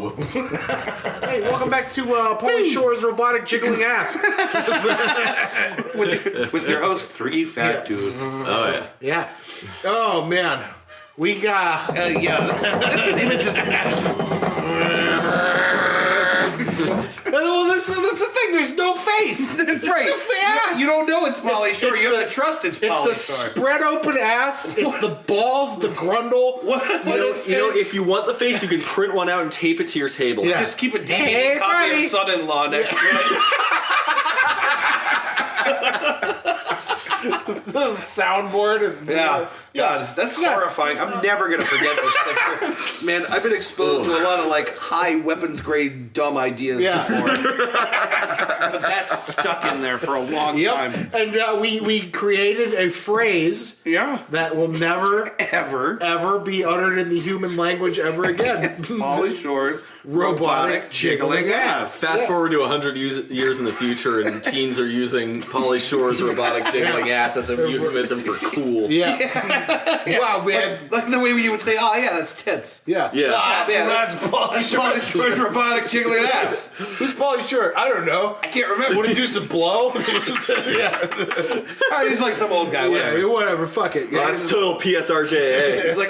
Hey, welcome back to Pauly Shore's Robotic Jiggling Ass. With your host, Three Fat Dudes. Oh, yeah. Yeah. Oh, man. We got... Yeah, that's an image that's Well, that's the thing. There's no face. It's right. just the ass. You don't know it's Pauly Shore. it's You have the- to trust it's It's Pauly the Shore. spread open ass. It's the balls, the grundle. What is You know, this? if you want the face, you can print one out and tape it to your table. Yeah. Just keep a DVD Hey, copy buddy. of Son-in-Law next to it. The soundboard. And, Yeah. God, that's horrifying. I'm never going to forget this picture. Man, I've been exposed to a lot of, like, high weapons grade dumb ideas Yeah. before. But that's stuck in there for a long time. And we created a phrase Yeah. that will never Ever. ever be uttered in the human language ever again. Pauly Shore's robotic jiggling ass. Fast forward to 100 years in the future, and teens are using Pauly Shore's robotic jiggling ass as a euphemism for cool. Yeah. Wow, man. Like the way you would say, "Oh yeah, that's tits." Yeah. Yeah. That's Pauly Shore's robotic jiggling ass. Who's Pauly Shore? I don't know. I can't remember. Would he do some blow? Oh, he's like some old guy. Whatever. Yeah, whatever. Fuck it. Yeah, That's total PSRJA. He's like.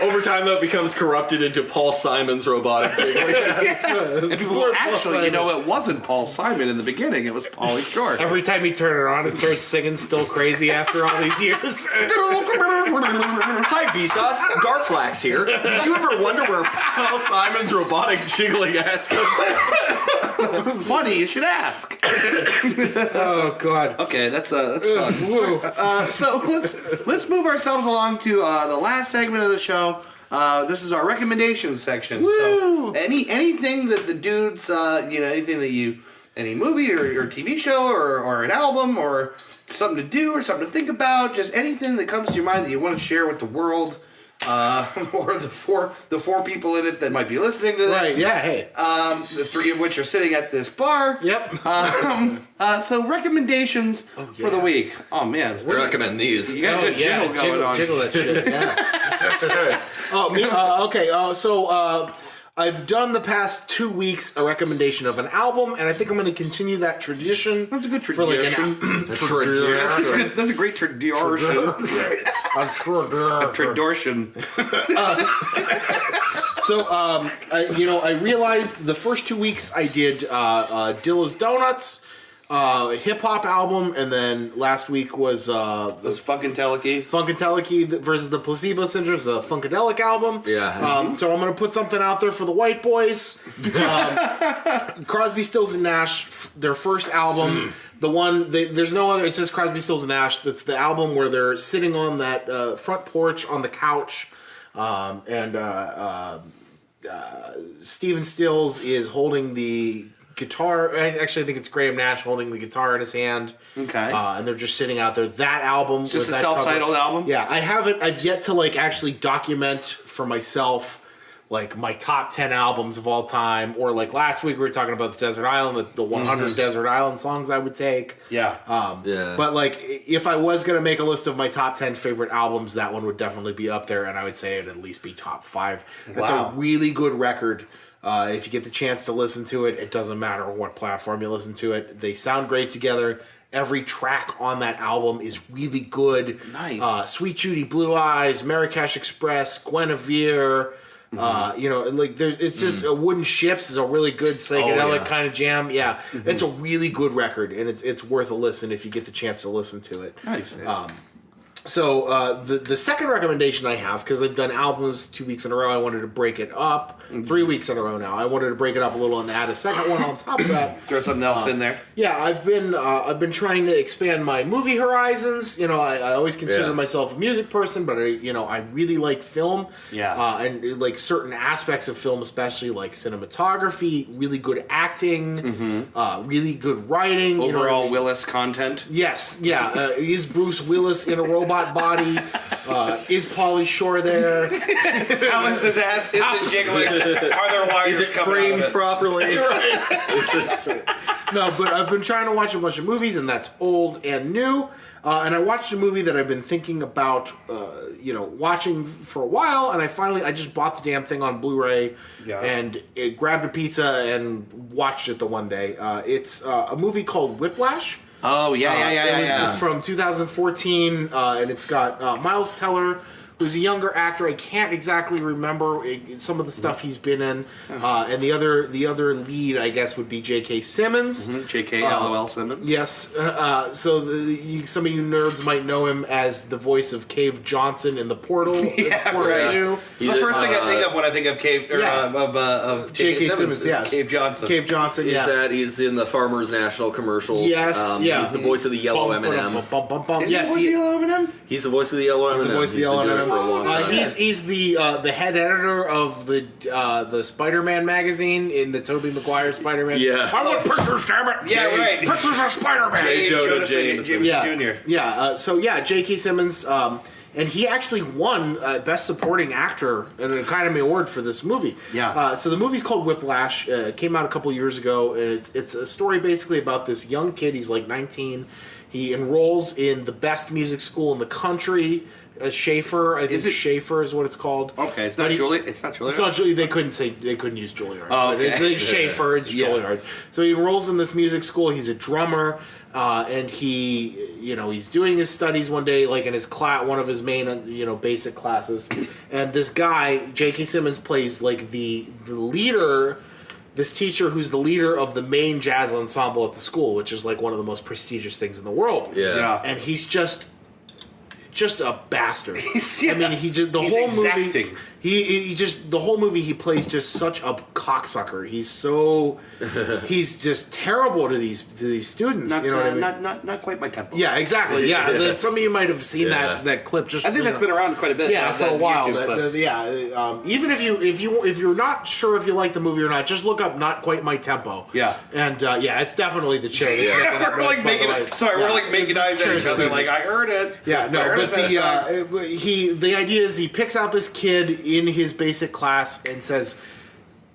Over time, that becomes corrupted into Paul Simon's robotic jiggling ass. And people go, actually, it wasn't Paul Simon in the beginning. It was Pauly Shore. Every time you turn it on, it starts singing "Still Crazy" after all these years. Hi, Vsauce. Darflax here. Did you ever wonder where Paul Simon's robotic jiggling ass comes from? Funny, you should ask. Oh God. Okay, that's fun. Woo. So let's move ourselves along to the last segment of the show. This is our recommendations section. Woo. So anything that the dudes, anything that any movie or TV show or an album or something to do or something to think about, just anything that comes to your mind that you want to share with the world, or the four people in it that might be listening to this. Right. Yeah. Hey. The three of which are sitting at this bar. Yep. So recommendations for the week. Oh man, I recommend these. you got a good jiggle going on. Jiggle that shit. Yeah. Okay. So I've done the past 2 weeks a recommendation of an album, and I think I'm going to continue that tradition. That's a good for like tradition. That's a great tradition. Tradition. So, I realized the first 2 weeks I did Dilla's Donuts, hip hop album, and then last week was Those Funkadelic. Funkadelic versus the Placebo Syndrome's a Funkadelic album. Yeah. So I'm gonna put something out there for the white boys. Crosby, Stills and Nash, their first album. The one there's no other. It's just Crosby, Stills and Nash. That's the album where they're sitting on that front porch on the couch, and Steven Stills is holding the guitar. Actually, I think it's Graham Nash holding the guitar in his hand. Okay. And they're just sitting out there. That album, Just a that self-titled album? Yeah, I've yet to actually document for myself my top 10 albums of all time, or last week we were talking about the Desert Island, the 100 Desert Island songs I would take. Yeah. Yeah. But if I was gonna make a list of my top 10 favorite albums, that one would definitely be up there, and I would say it'd at least be top 5. That's a really good record. If you get the chance to listen to it, it doesn't matter what platform you listen to it. They sound great together. Every track on that album is really good. Nice. Sweet Judy Blue Eyes, Marrakesh Express, Guinevere. It's just Wooden Ships is a really good psychedelic kind of jam. Yeah, it's a really good record, and it's worth a listen if you get the chance to listen to it. Nice. So the second recommendation I have, because I've done albums 2 weeks in a row, I wanted to break it up. 3 weeks in a row now. I wanted to break it up a little and add a second one on top of that. Throw something else in there. Yeah, I've been trying to expand my movie horizons. I always consider myself a music person, but I really like film. Yeah. And certain aspects of film, especially cinematography, really good acting, really good writing. Overall Willis content. Yes, yeah. Is Bruce Willis in a robot body? Is Pauly Shore there? How is his ass? Is it jiggling? Are there wires Is it coming framed out of it? properly? No, but I've been trying to watch a bunch of movies, and that's old and new. And I watched a movie that I've been thinking about, watching for a while, and I just bought the damn thing on Blu-ray, and grabbed a pizza and watched it the one day. It's a movie called Whiplash. Oh, yeah. It's from 2014, and it's got Miles Teller, who's a younger actor. I can't exactly remember some of the stuff he's been in, and the other lead, I guess, would be J.K. Simmons. J.K. LOL Simmons. Yes. So some of you nerds might know him as the voice of Cave Johnson in The Portal. Portal 2. It's the first thing I think of when I think of Cave of J.K. Simmons. Yes. Cave Johnson. Cave Johnson. Is that he's in the Farmers National commercials? Yes. He's the voice of the yellow M&M. Yes. Is he the yellow M&M? He's the voice of the yellow M&M. He's the voice of the yellow M&M. For a long time. He's the head editor of the Spider-Man magazine in the Tobey Maguire Spider-Man. Yeah. I want pictures, damn it. Yeah, right. Pictures of Spider-Man. J. Jonah Jameson. Jr. Yeah. So J.K. Simmons. and he actually won Best Supporting Actor and an Academy Award for this movie. Yeah. So the movie's called Whiplash. It came out a couple years ago, and it's a story basically about this young kid. He's like 19. He enrolls in the best music school in the country. Schaefer, I think Schaefer is what it's called. Okay, it's not Juilliard. It's not Juilliard. It's not Juilliard. They couldn't use Juilliard. Oh, okay. But it's Schaefer. It's Juilliard. So he enrolls in this music school. He's a drummer, and he's doing his studies one day, like in his class, one of his main basic classes, and this guy J.K. Simmons plays like the leader. This teacher who's the leader of the main jazz ensemble at the school, which is like one of the most prestigious things in the world. Yeah. And he's just a bastard. Yeah. I mean, he's exacting. He just the whole movie he plays just such a cocksucker. He's just terrible to these students. Not, you know what I mean? Not quite my tempo. Yeah, exactly. Yeah, some of you might have seen that clip. Just I think that's been around quite a bit. Yeah, for a while. YouTube clip. Even if you're not sure if you like the movie or not, just look up "Not Quite My Tempo." Yeah. And it's definitely the chair. We're like making eyes at each other. Like I heard it. Yeah, no, but the idea is he picks out this kid in his basic class and says,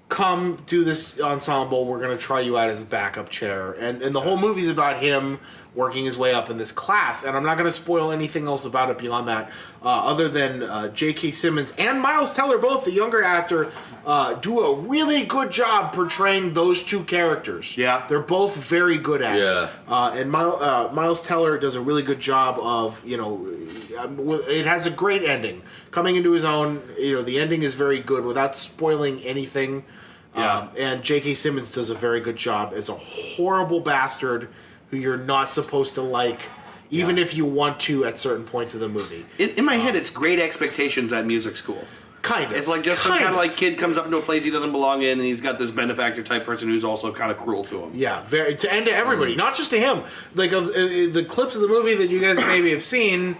come do this ensemble, we're going to try you out as a backup chair. And the whole movie's about him working his way up in this class. And I'm not going to spoil anything else about it beyond that, other than J.K. Simmons and Miles Teller, both the younger actor, do a really good job portraying those two characters. Yeah. They're both very good at it. And Miles Teller does a really good job of, it has a great ending. Coming into his own, the ending is very good without spoiling anything. And J.K. Simmons does a very good job as a horrible bastard who you're not supposed to like, even if you want to at certain points of the movie. In my head, it's Great Expectations at music school. Kind of. It's like just some kind of like kid comes up into a place he doesn't belong in, and he's got this benefactor type person who's also kind of cruel to him. Yeah, to everybody, not just to him. Like the clips of the movie that you guys maybe have seen.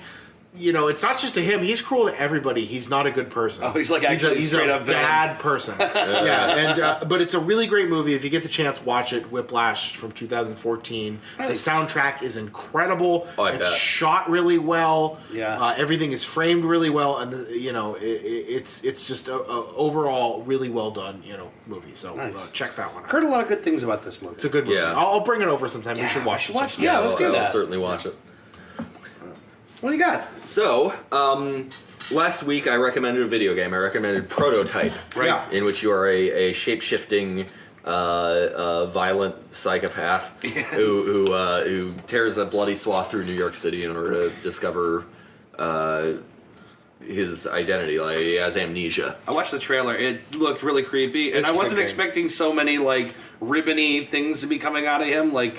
It's not just to him. He's cruel to everybody. He's not a good person. Oh, he's like actually he's straight a up bad person. But it's a really great movie. If you get the chance, watch it. Whiplash from 2014. Nice. The soundtrack is incredible. It's shot really well. Yeah. Everything is framed really well, and it's just a overall really well done movie. So check that one out. Heard a lot of good things about this movie. It's a good movie. Yeah. I'll bring it over sometime. You should watch it. Yeah, let's do that. I'll certainly watch it. What do you got? So, last week I recommended a video game. I recommended Prototype, in which you are a shape-shifting, violent psychopath who tears a bloody swath through New York City in order to discover his identity. Like, he has amnesia. I watched the trailer. It looked really creepy, and I wasn't expecting so many like ribbony things to be coming out of him, like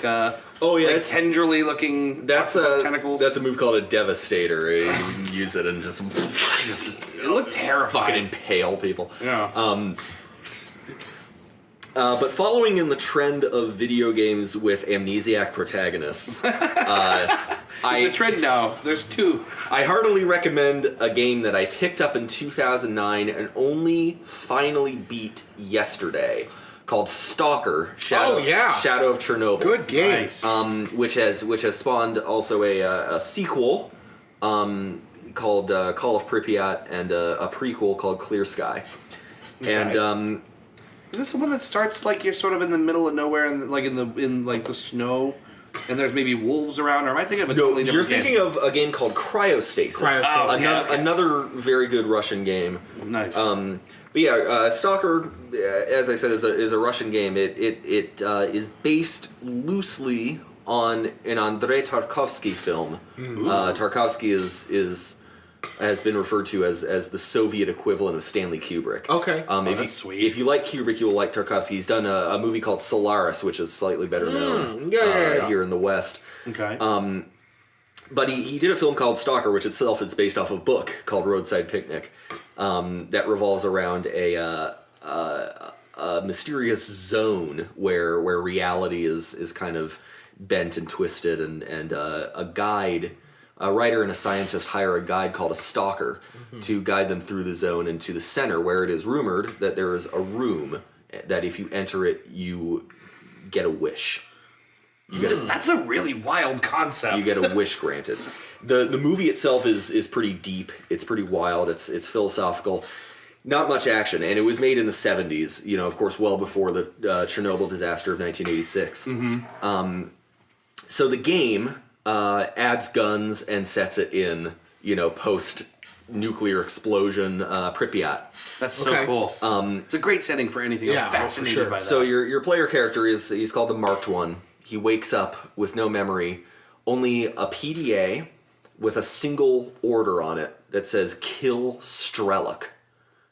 it's tenderly looking. That's tentacles. That's a move called a Devastator. You can use it and just it looked terrifying. Fucking impale people. Yeah. But following in the trend of video games with amnesiac protagonists, it's a trend now. There's two. I heartily recommend a game that I picked up in 2009 and only finally beat yesterday, called Stalker: Shadow of Chernobyl. Good game. Nice. Which has spawned also a sequel called Call of Pripyat and a prequel called Clear Sky. Okay. And is this the one that starts like you're sort of in the middle of nowhere and like in the snow, and there's maybe wolves around? Or am I thinking of a totally different game? You're thinking of a game called Cryostasis. Another very good Russian game. Nice. But yeah, Stalker, as I said, is a Russian game. It is based loosely on an Andrei Tarkovsky film. Tarkovsky has been referred to as the Soviet equivalent of Stanley Kubrick. Okay. That's sweet. If you like Kubrick, you will like Tarkovsky. He's done a movie called Solaris, which is slightly better known here in the West. Okay. But he did a film called Stalker, which itself is based off a book called Roadside Picnic, that revolves around a mysterious zone where reality is kind of bent and twisted, and a writer and a scientist hire a guide called a stalker to guide them through the zone and to the center, where it is rumored that there is a room that if you enter it, you get a wish. That's a really wild concept. You get a wish granted. The movie itself is pretty deep. It's pretty wild. It's philosophical. Not much action, and it was made in the 70s. You know, of course, well before the Chernobyl disaster of 1986. So the game adds guns and sets it in, you know, post-nuclear explosion Pripyat. That's so cool. It's a great setting for anything. Yeah, I'm fascinated for sure. by that. So your player character he's called the Marked One. He wakes up with no memory, only a PDA with a single order on it that says "Kill Strelok."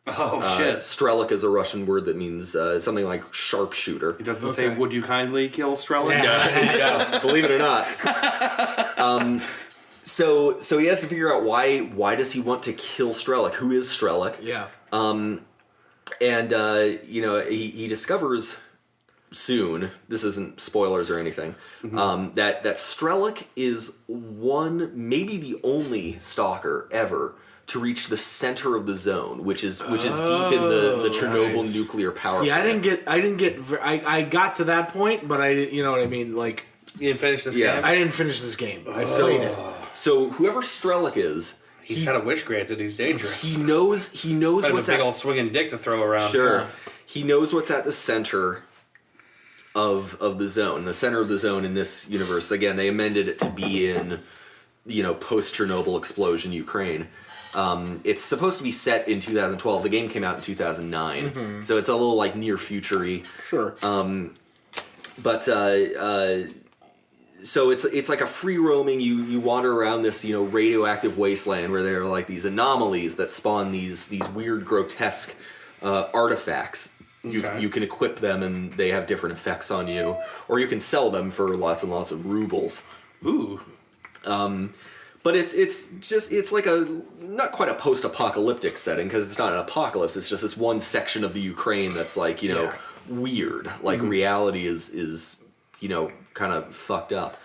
Shit. Strelok is a Russian word that means something like sharpshooter. It doesn't say, would you kindly kill Strelok? Yeah, believe it or not. So he has to figure out why does he want to kill Strelok? Who is Strelok? Yeah. And you know, he discovers soon, this isn't spoilers or anything, that Strelok is maybe the only stalker ever to reach the center of the zone, which is deep in the Chernobyl nuclear power See, plant. I got to that point, but I didn't, you know what I mean? Like, You didn't finish this Yeah. game? I didn't finish this game. I played it. So whoever Strelok is, He's had a wish granted. He's dangerous. he knows Kind of what's a big at old swinging dick to throw around. Sure. He knows what's at the center of the zone. The center of the zone in this universe. Again, they amended it to be in, you know, post-Chernobyl explosion Ukraine. It's supposed to be set in 2012. The game came out in 2009. So it's a little like near future-y. Sure. So it's like a free roaming. You wander around this, you know, radioactive wasteland where there are like these anomalies that spawn these weird, grotesque artifacts. You can equip them and they have different effects on you, or you can sell them for lots and lots of rubles. Ooh. But it's like not quite a post-apocalyptic setting because it's not an apocalypse. It's just this one section of the Ukraine that's like, you know, weird. Like reality is you know, kind of fucked up.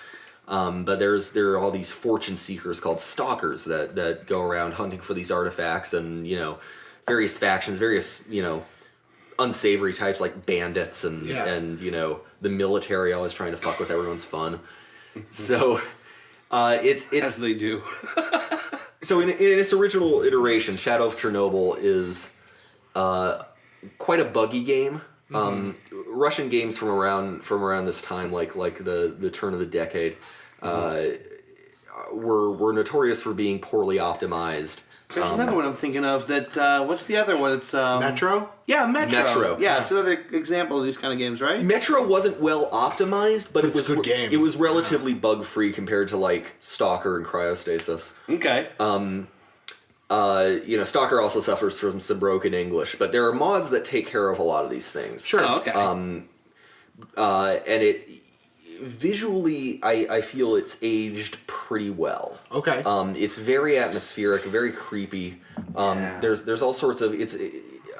But there are all these fortune seekers called stalkers that go around hunting for these artifacts, and you know, various factions, various, you know, unsavory types like bandits and you know, the military always trying to fuck with everyone's fun. So it's As they do. so in its original iteration, Shadow of Chernobyl is quite a buggy game. Russian games from around this time, like the turn of the decade, were notorious for being poorly optimized. There's another one I'm thinking of that, what's the other one? It's, Metro? Yeah, Metro. Metro. Yeah, it's another example of these kind of games, right? Metro wasn't well optimized, but it it's was a good game. It was relatively bug free compared to like Stalker and Cryostasis. Okay. You know, Stalker also suffers from some broken English, but there are mods that take care of a lot of these things. Sure. Oh, okay. And it visually, I feel it's aged pretty well. Okay. It's very atmospheric, very creepy. There's all sorts of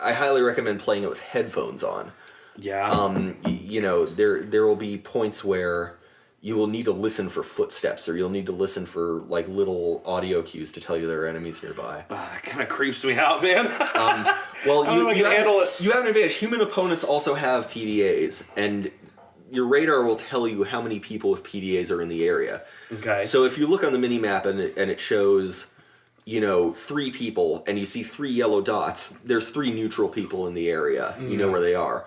I highly recommend playing it with headphones on. Yeah. You know, there will be points where you will need to listen for footsteps, or you'll need to listen for like little audio cues to tell you there are enemies nearby. That kind of creeps me out, man. Well, I don't know if I can handle it. You have an advantage. Human opponents also have PDAs, and your radar will tell you how many people with PDAs are in the area. Okay. So if you look on the mini-map and it shows, you know, 3 people, and you see 3 yellow dots, there's 3 neutral people in the area. You know where they are.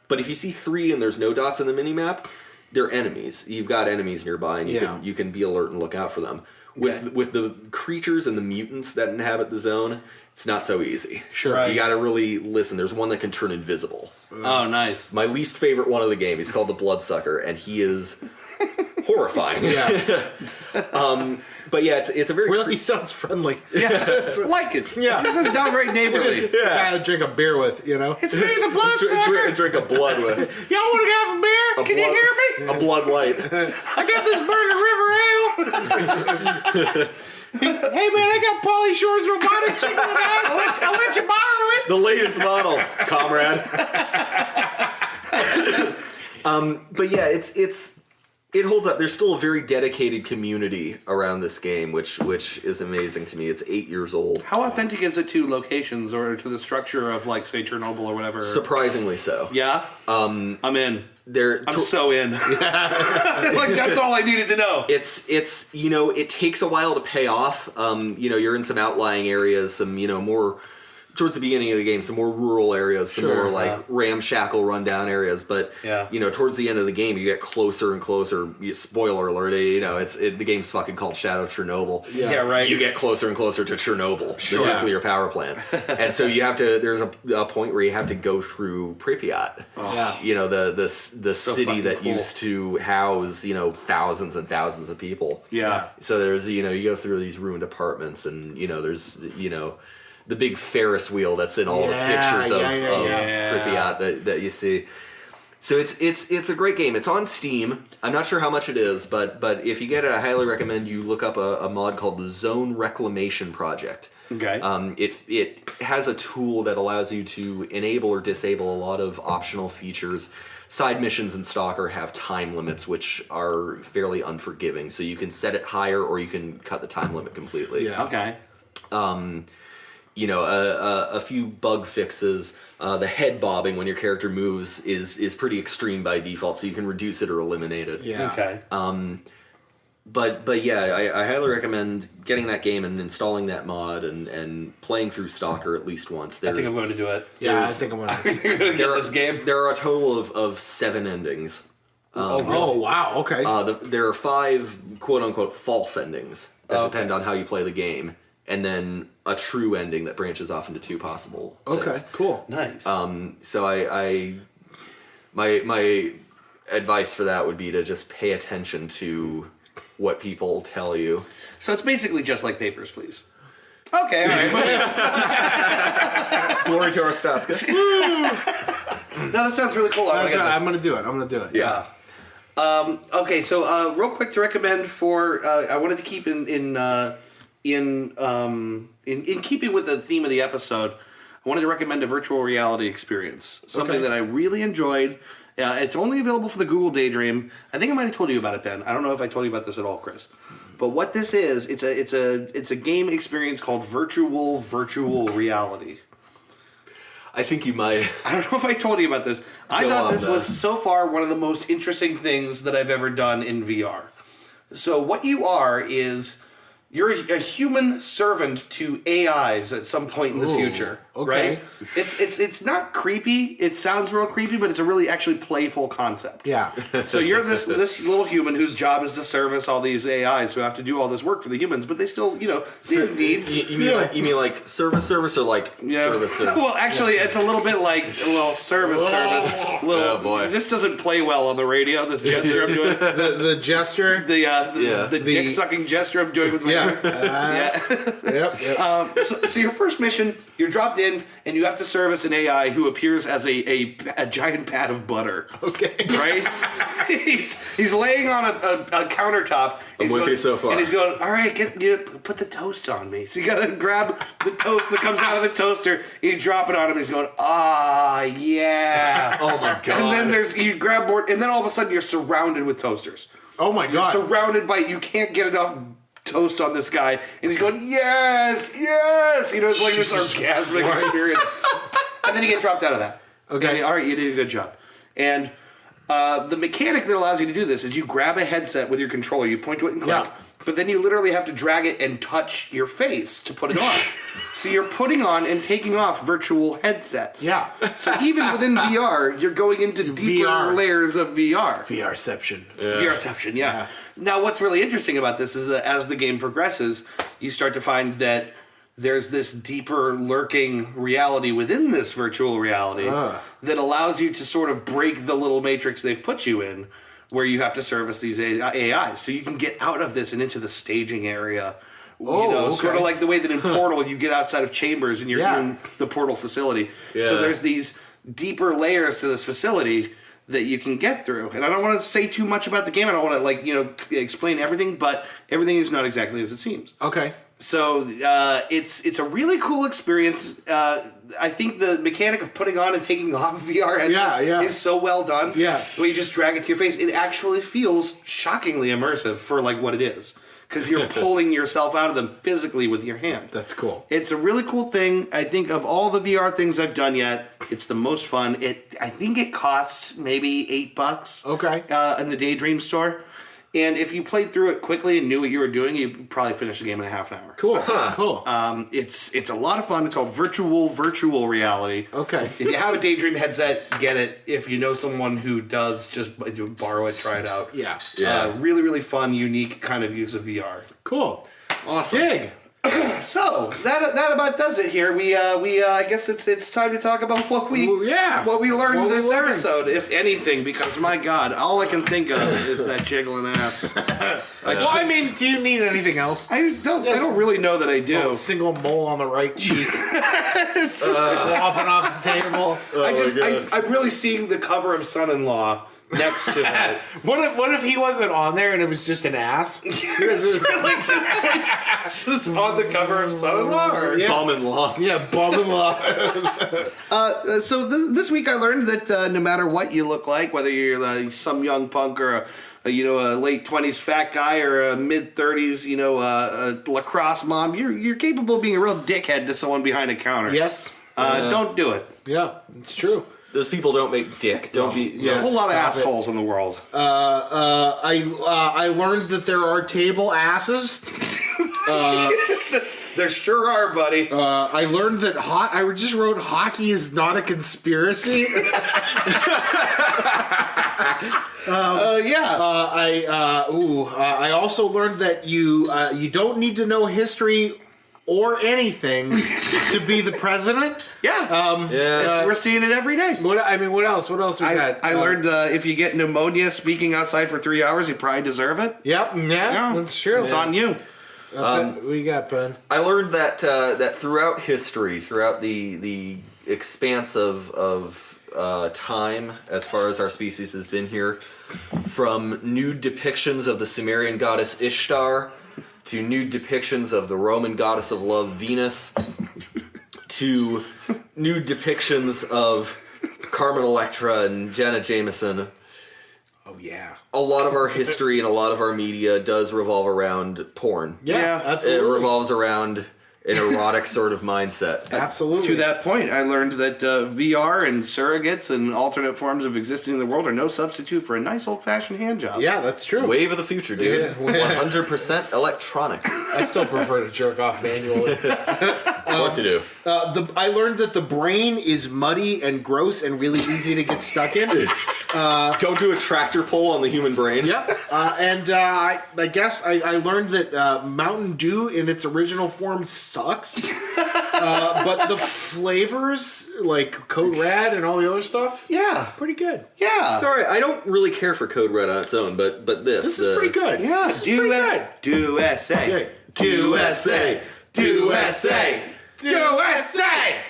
But if you see 3 and there's no dots in the mini-map, they're enemies. You've got enemies nearby, and you can be alert and look out for them. With the creatures and the mutants that inhabit the zone, it's not so easy. Sure. Right. You got to really listen. There's one that can turn invisible. Oh, nice. My least favorite one of the game. He's called the Bloodsucker, and he is horrifying. Yeah. But yeah, it's a very Really sounds friendly. Yeah, like it. Yeah. This is downright neighborly. Guy to drink a beer with, you know? It's me, the bloodsucker. drink a blood with Y'all want to have a beer? Can you hear me? a blood light. I got this Burger River Ale. Hey man, I got Pauly Shore's Robotic Jiggling. I'll let you borrow it. The latest model, comrade. But yeah, it holds up. There's still a very dedicated community around this game, which is amazing to me. It's 8 years old. How authentic is it to locations or to the structure of, like, say, Chernobyl or whatever? Surprisingly so. Yeah? I'm in. I'm so in. Like that's all I needed to know. It's it takes a while to pay off. You're in some outlying areas, some more towards the beginning of the game, some more rural areas, some more like ramshackle rundown areas. But towards the end of the game, you get closer and closer. Spoiler alert! The game's fucking called Shadow of Chernobyl. Yeah, right. You get closer and closer to Chernobyl, the nuclear power plant, and so you have to. There's a point where you have to go through Pripyat. The city that used to house thousands and thousands of people. Yeah. So there's you go through these ruined apartments, and there's the big Ferris wheel that's in all the pictures of Pripyat that you see. So it's a great game. It's on Steam. I'm not sure how much it is, but if you get it, I highly recommend you look up a mod called the Zone Reclamation Project. Okay. It has a tool that allows you to enable or disable a lot of optional features. Side missions in Stalker have time limits, which are fairly unforgiving. So you can set it higher, or you can cut the time limit completely. Yeah. Okay. A few bug fixes. The head bobbing when your character moves is pretty extreme by default, so you can reduce it or eliminate it. Yeah. Okay. But yeah, I highly recommend getting that game and installing that mod and playing through Stalker at least once. I think I'm going to do it. Yeah, I think I'm going to get this game. There are a total of 7 endings. Oh, wow. Okay. There are 5 quote-unquote false endings that depend on how you play the game. And then a true ending that branches off into 2 possible things. Okay, cool. Nice. So my advice for that would be to just pay attention to what people tell you. So it's basically just like Papers, Please. Okay, all right. Glory to our stats. No, that sounds really cool. I'm going to do it. Yeah. Okay, so real quick to recommend for I wanted to keep in keeping with the theme of the episode, I wanted to recommend a virtual reality experience. Something that I really enjoyed. It's only available for the Google Daydream. I think I might have told you about it, Ben. I don't know if I told you about this at all, Chris. But what this is, it's a game experience called virtual reality. I think you might. I don't know if I told you about this. I thought this was so far one of the most interesting things that I've ever done in VR. So what you are is you're a human servant to AIs at some point in the future, right? It's not creepy. It sounds real creepy, but it's a really actually playful concept. Yeah. So you're this little human whose job is to service all these AIs who have to do all this work for the humans, but they still, they have needs. You mean like service or like service? Well, actually, it's a little bit like a little service. Oh boy, this doesn't play well on the radio. This gesture I'm doing. The gesture. The dick sucking gesture I'm doing with my Yep. So your first mission, you're dropped in, and you have to service an AI who appears as a giant pat of butter. Okay. Right? he's laying on a countertop. I'm with you so far. And he's going, all right, put the toast on me. So you got to grab the toast that comes out of the toaster, and you drop it on him, and he's going, yeah. Oh my God. And then you grab more, and then all of a sudden you're surrounded with toasters. Oh my God. You're surrounded by, you can't get enough toast on this guy, and he's going, yes, it's like this orgasmic experience. And then you get dropped out of that. Okay. All right, you did a good job. And the mechanic that allows you to do this is you grab a headset with your controller, you point to it and click, but then you literally have to drag it and touch your face to put it on. So you're putting on and taking off virtual headsets. Yeah. So even within VR, you're going into deeper layers of VR. VRception. VRception, yeah. Now, what's really interesting about this is that as the game progresses, you start to find that there's this deeper lurking reality within this virtual reality that allows you to sort of break the little matrix they've put you in, where you have to service these AIs. So you can get out of this and into the staging area. Sort of like the way that in Portal you get outside of chambers and you're in the Portal facility. Yeah. So there's these deeper layers to this facility that you can get through. And I don't want to say too much about the game. I don't want to explain everything, but everything is not exactly as it seems. Okay. So it's a really cool experience. I think the mechanic of putting on and taking off VR headsets is so well done. Yeah. When you just drag it to your face, it actually feels shockingly immersive for like what it is. Because you're pulling yourself out of them physically with your hand. That's cool. It's a really cool thing. I think of all the VR things I've done yet, it's the most fun. I think it costs maybe $8. Okay. In the Daydream store. And if you played through it quickly and knew what you were doing, you'd probably finish the game in a half an hour. Cool. Cool. It's a lot of fun. It's called virtual reality. Okay. If you have a Daydream headset, get it. If you know someone who does, just borrow it, try it out. Yeah. Really, really fun, unique kind of use of VR. Cool. Awesome. Dig. So that about does it here. We I guess it's time to talk about what we learned this episode, if anything, because my God, all I can think of is that jiggling ass. Well, I mean, do you need anything else? I don't really know that I do. A single mole on the right cheek, flopping off the table. I'm really seeing the cover of Son-in-Law next to it. What if he wasn't on there and it was just an ass? Just on the cover of Son-in-Law? Or? Yeah. Bum-in-law. Yeah, bum-in-law. So this week I learned that no matter what you look like, whether you're some young punk or a late 20s fat guy or a mid 30s, a lacrosse mom, you're capable of being a real dickhead to someone behind a counter. Yes. Don't do it. Yeah, it's true. Those people don't make dick. Don't be. There's a whole lot of assholes in the world. I learned that there are table asses. There sure are, buddy. I learned that I just wrote hockey is not a conspiracy. I also learned that you don't need to know history or anything to be the president. Yeah. We're seeing it every day. What else? What else we got? I learned if you get pneumonia speaking outside for 3 hours, you probably deserve it. Yep. Yeah. That's true. It's on you. What you got, Ben? I learned that throughout history, throughout the expanse of time, as far as our species has been here, from nude depictions of the Sumerian goddess Ishtar to nude depictions of the Roman goddess of love Venus, to nude depictions of Carmen Electra and Janet Jameson. Oh yeah. A lot of our history and a lot of our media does revolve around porn. Yeah, absolutely. It revolves around an erotic sort of mindset. Absolutely. To that point, I learned that VR and surrogates and alternate forms of existing in the world are no substitute for a nice old-fashioned hand job. Yeah, that's true. Wave of the future, dude. 100% electronic. I still prefer to jerk off manually. Of course you do. I learned that the brain is muddy and gross and really easy to get stuck in. Don't do a tractor pull on the human brain. Yep. I guess I learned that Mountain Dew in its original form sucks. But the flavors, like Code Red and all the other stuff, pretty good. Yeah. Sorry, I don't really care for Code Red on its own, but this This is pretty good. Yeah. This is pretty good. Do SA. Do USA. Do USA. Do USA.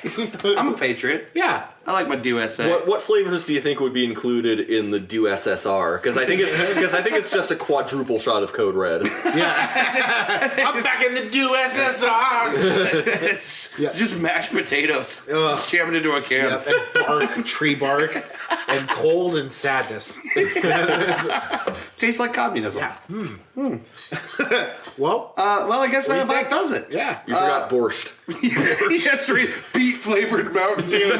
I'm a patriot. Yeah. I like my Do SA. What flavors do you think would be included in the Do SSR? Because I think it's just a quadruple shot of Code Red. Yeah. I'm back in the Do SSR. It's just mashed potatoes. Just jammed into a can. Yep, and bark, tree bark, and cold and sadness. Tastes like communism. Yeah. Well, I guess that about does it. Yeah. You forgot borscht. That's right. Beet flavored Mountain Dew.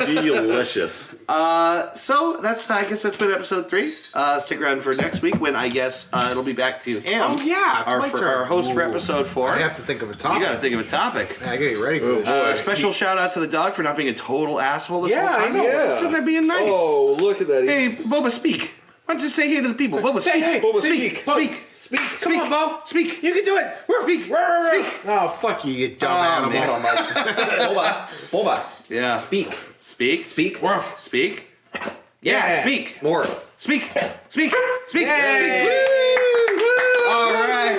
Delicious. So I guess that's been episode 3. Stick around for next week when I guess it'll be back to him. Oh yeah, it's my turn. Our host for episode 4. I have to think of a topic. You got to think of a topic. I gotta get ready for this. Special shout out to the dog for not being a total asshole this whole Yeah, time. I know. Sitting there being nice. Oh, look at that. Hey, Boba, speak. Why don't you say hey to the people? Boba, speak. Hey, Boba, speak. Speak. Come on, Bo. Speak. You can do it. Speak. Speak. Oh, fuck you, you dumb animal. man. Boba. Yeah. Speak. Speak. Speak. Woof. Speak. Yeah, speak. More. Speak. Speak. Yay. All right.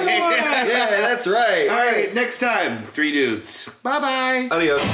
Yeah, that's right. All right, next time, 3 dudes. Bye-bye. Adios.